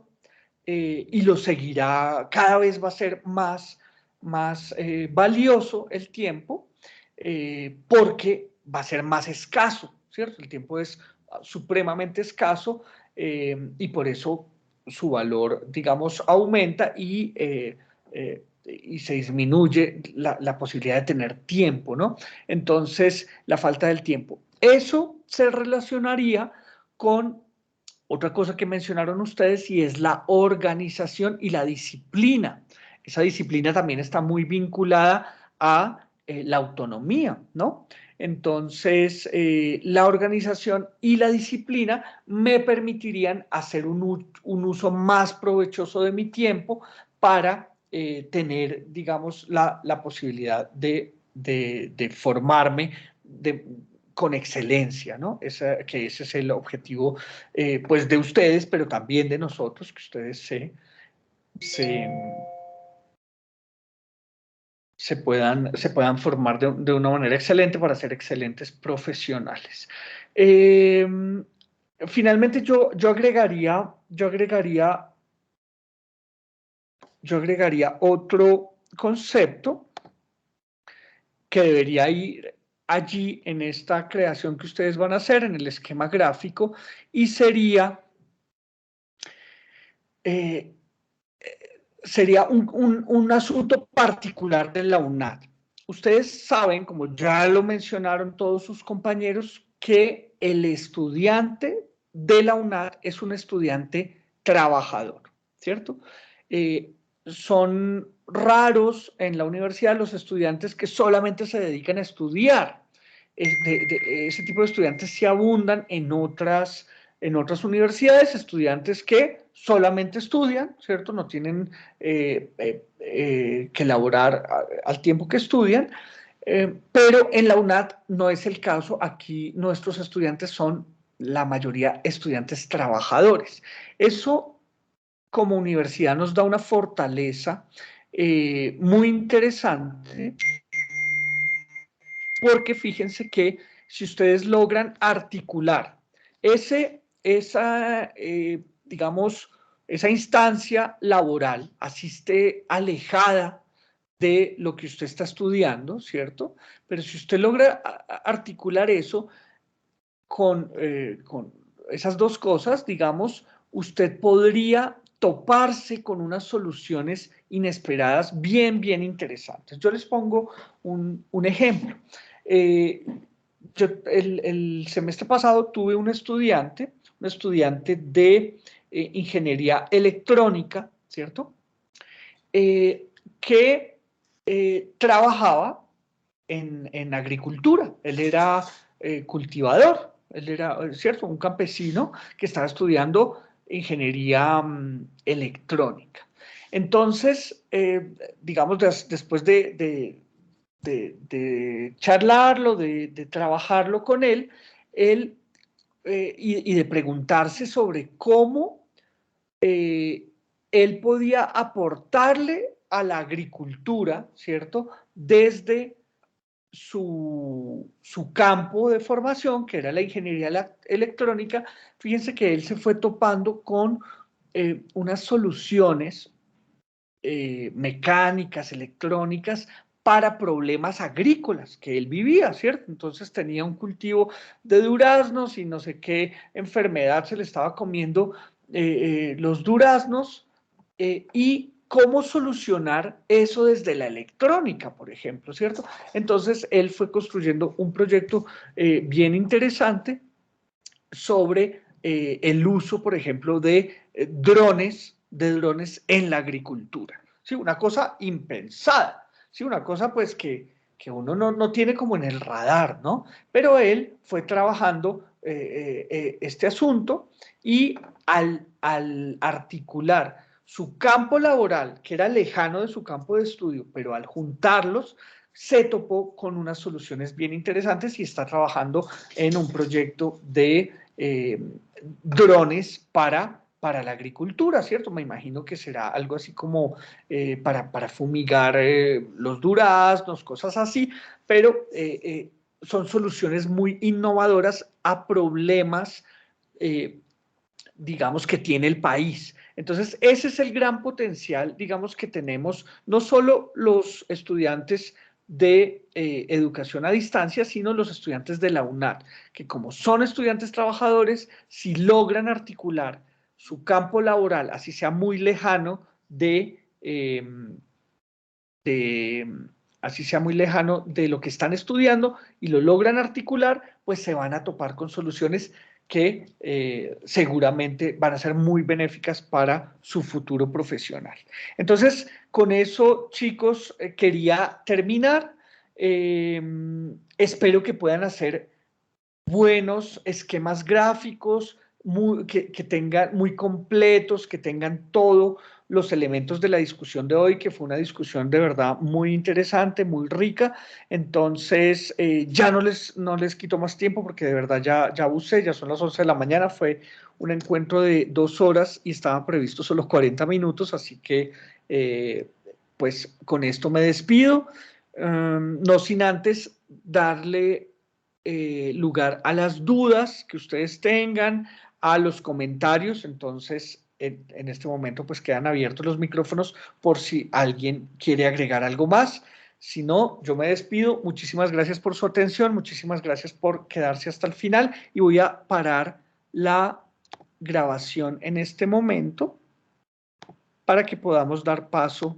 y lo seguirá, cada vez va a ser más valioso el tiempo porque va a ser más escaso, ¿cierto? El tiempo es supremamente escaso y por eso su valor, digamos, aumenta y se disminuye la posibilidad de tener tiempo, ¿no? Entonces, la falta del tiempo. Eso se relacionaría con otra cosa que mencionaron ustedes y es la organización y la disciplina. Esa disciplina también está muy vinculada a la autonomía, ¿no? Entonces, la organización y la disciplina me permitirían hacer un uso más provechoso de mi tiempo para tener, digamos, la posibilidad de formarme con excelencia, ¿no? Que ese es el objetivo, pues, de ustedes, pero también de nosotros, que ustedes se puedan formar de una manera excelente para ser excelentes profesionales. Finalmente, yo agregaría otro concepto que debería ir allí en esta creación que ustedes van a hacer, en el esquema gráfico, y sería un asunto particular de la UNAD. Ustedes saben, como ya lo mencionaron todos sus compañeros, que el estudiante de la UNAD es un estudiante trabajador, ¿cierto? Son raros en la universidad los estudiantes que solamente se dedican a estudiar. Ese tipo de estudiantes se abundan en otras universidades, estudiantes que solamente estudian, ¿cierto? No tienen que elaborar al tiempo que estudian, pero en la UNAD no es el caso. Aquí nuestros estudiantes son la mayoría estudiantes trabajadores. Eso como universidad nos da una fortaleza muy interesante, porque fíjense que si ustedes logran articular digamos, esa instancia laboral, así esté alejada de lo que usted está estudiando, ¿cierto? Pero si usted logra articular eso con esas dos cosas, digamos, usted podría toparse con unas soluciones inesperadas bien interesantes. Yo les pongo un ejemplo. Yo el semestre pasado tuve un estudiante de ingeniería electrónica, ¿cierto? Que trabajaba en agricultura. Él era cultivador, Él era, ¿cierto?, un campesino que estaba estudiando ingeniería electrónica. Entonces, digamos, después de charlarlo, de trabajarlo con él, y de preguntarse sobre cómo él podía aportarle a la agricultura, ¿cierto?, desde su campo de formación, que era la ingeniería electrónica. Fíjense que él se fue topando con unas soluciones mecánicas, electrónicas, para problemas agrícolas que él vivía, ¿cierto? Entonces tenía un cultivo de duraznos y no sé qué enfermedad se le estaba comiendo los duraznos, y cómo solucionar eso desde la electrónica, por ejemplo, ¿cierto? Entonces él fue construyendo un proyecto bien interesante sobre el uso, por ejemplo, de drones en la agricultura. ¿Sí? Una cosa impensada, ¿sí? Una cosa pues que uno no tiene como en el radar, ¿no? Pero él fue trabajando este asunto, y al articular su campo laboral, que era lejano de su campo de estudio, pero al juntarlos, se topó con unas soluciones bien interesantes y está trabajando en un proyecto de drones para la agricultura, ¿cierto? Me imagino que será algo así como para fumigar los duraznos, cosas así, pero son soluciones muy innovadoras a problemas, digamos, que tiene el país. Entonces, ese es el gran potencial, digamos, que tenemos no solo los estudiantes de educación a distancia, sino los estudiantes de la UNAD, que como son estudiantes trabajadores, si logran articular su campo laboral, así sea muy lejano así sea muy lejano de lo que están estudiando, y lo logran articular, pues se van a topar con soluciones que seguramente van a ser muy benéficas para su futuro profesional. Entonces, con eso, chicos, quería terminar. Espero que puedan hacer buenos esquemas gráficos, que tengan muy completos, que tengan todos los elementos de la discusión de hoy, que fue una discusión de verdad muy interesante, muy rica. Entonces, ya no les quito más tiempo, porque de verdad ya abusé, ya son las 11 de la mañana, fue un encuentro de 2 horas y estaban previstos solo 40 minutos, así que pues con esto me despido, no sin antes darle lugar a las dudas que ustedes tengan, a los comentarios. Entonces, en este momento pues quedan abiertos los micrófonos por si alguien quiere agregar algo más. Si no, yo me despido. Muchísimas gracias por su atención, muchísimas gracias por quedarse hasta el final, y voy a parar la grabación en este momento para que podamos dar paso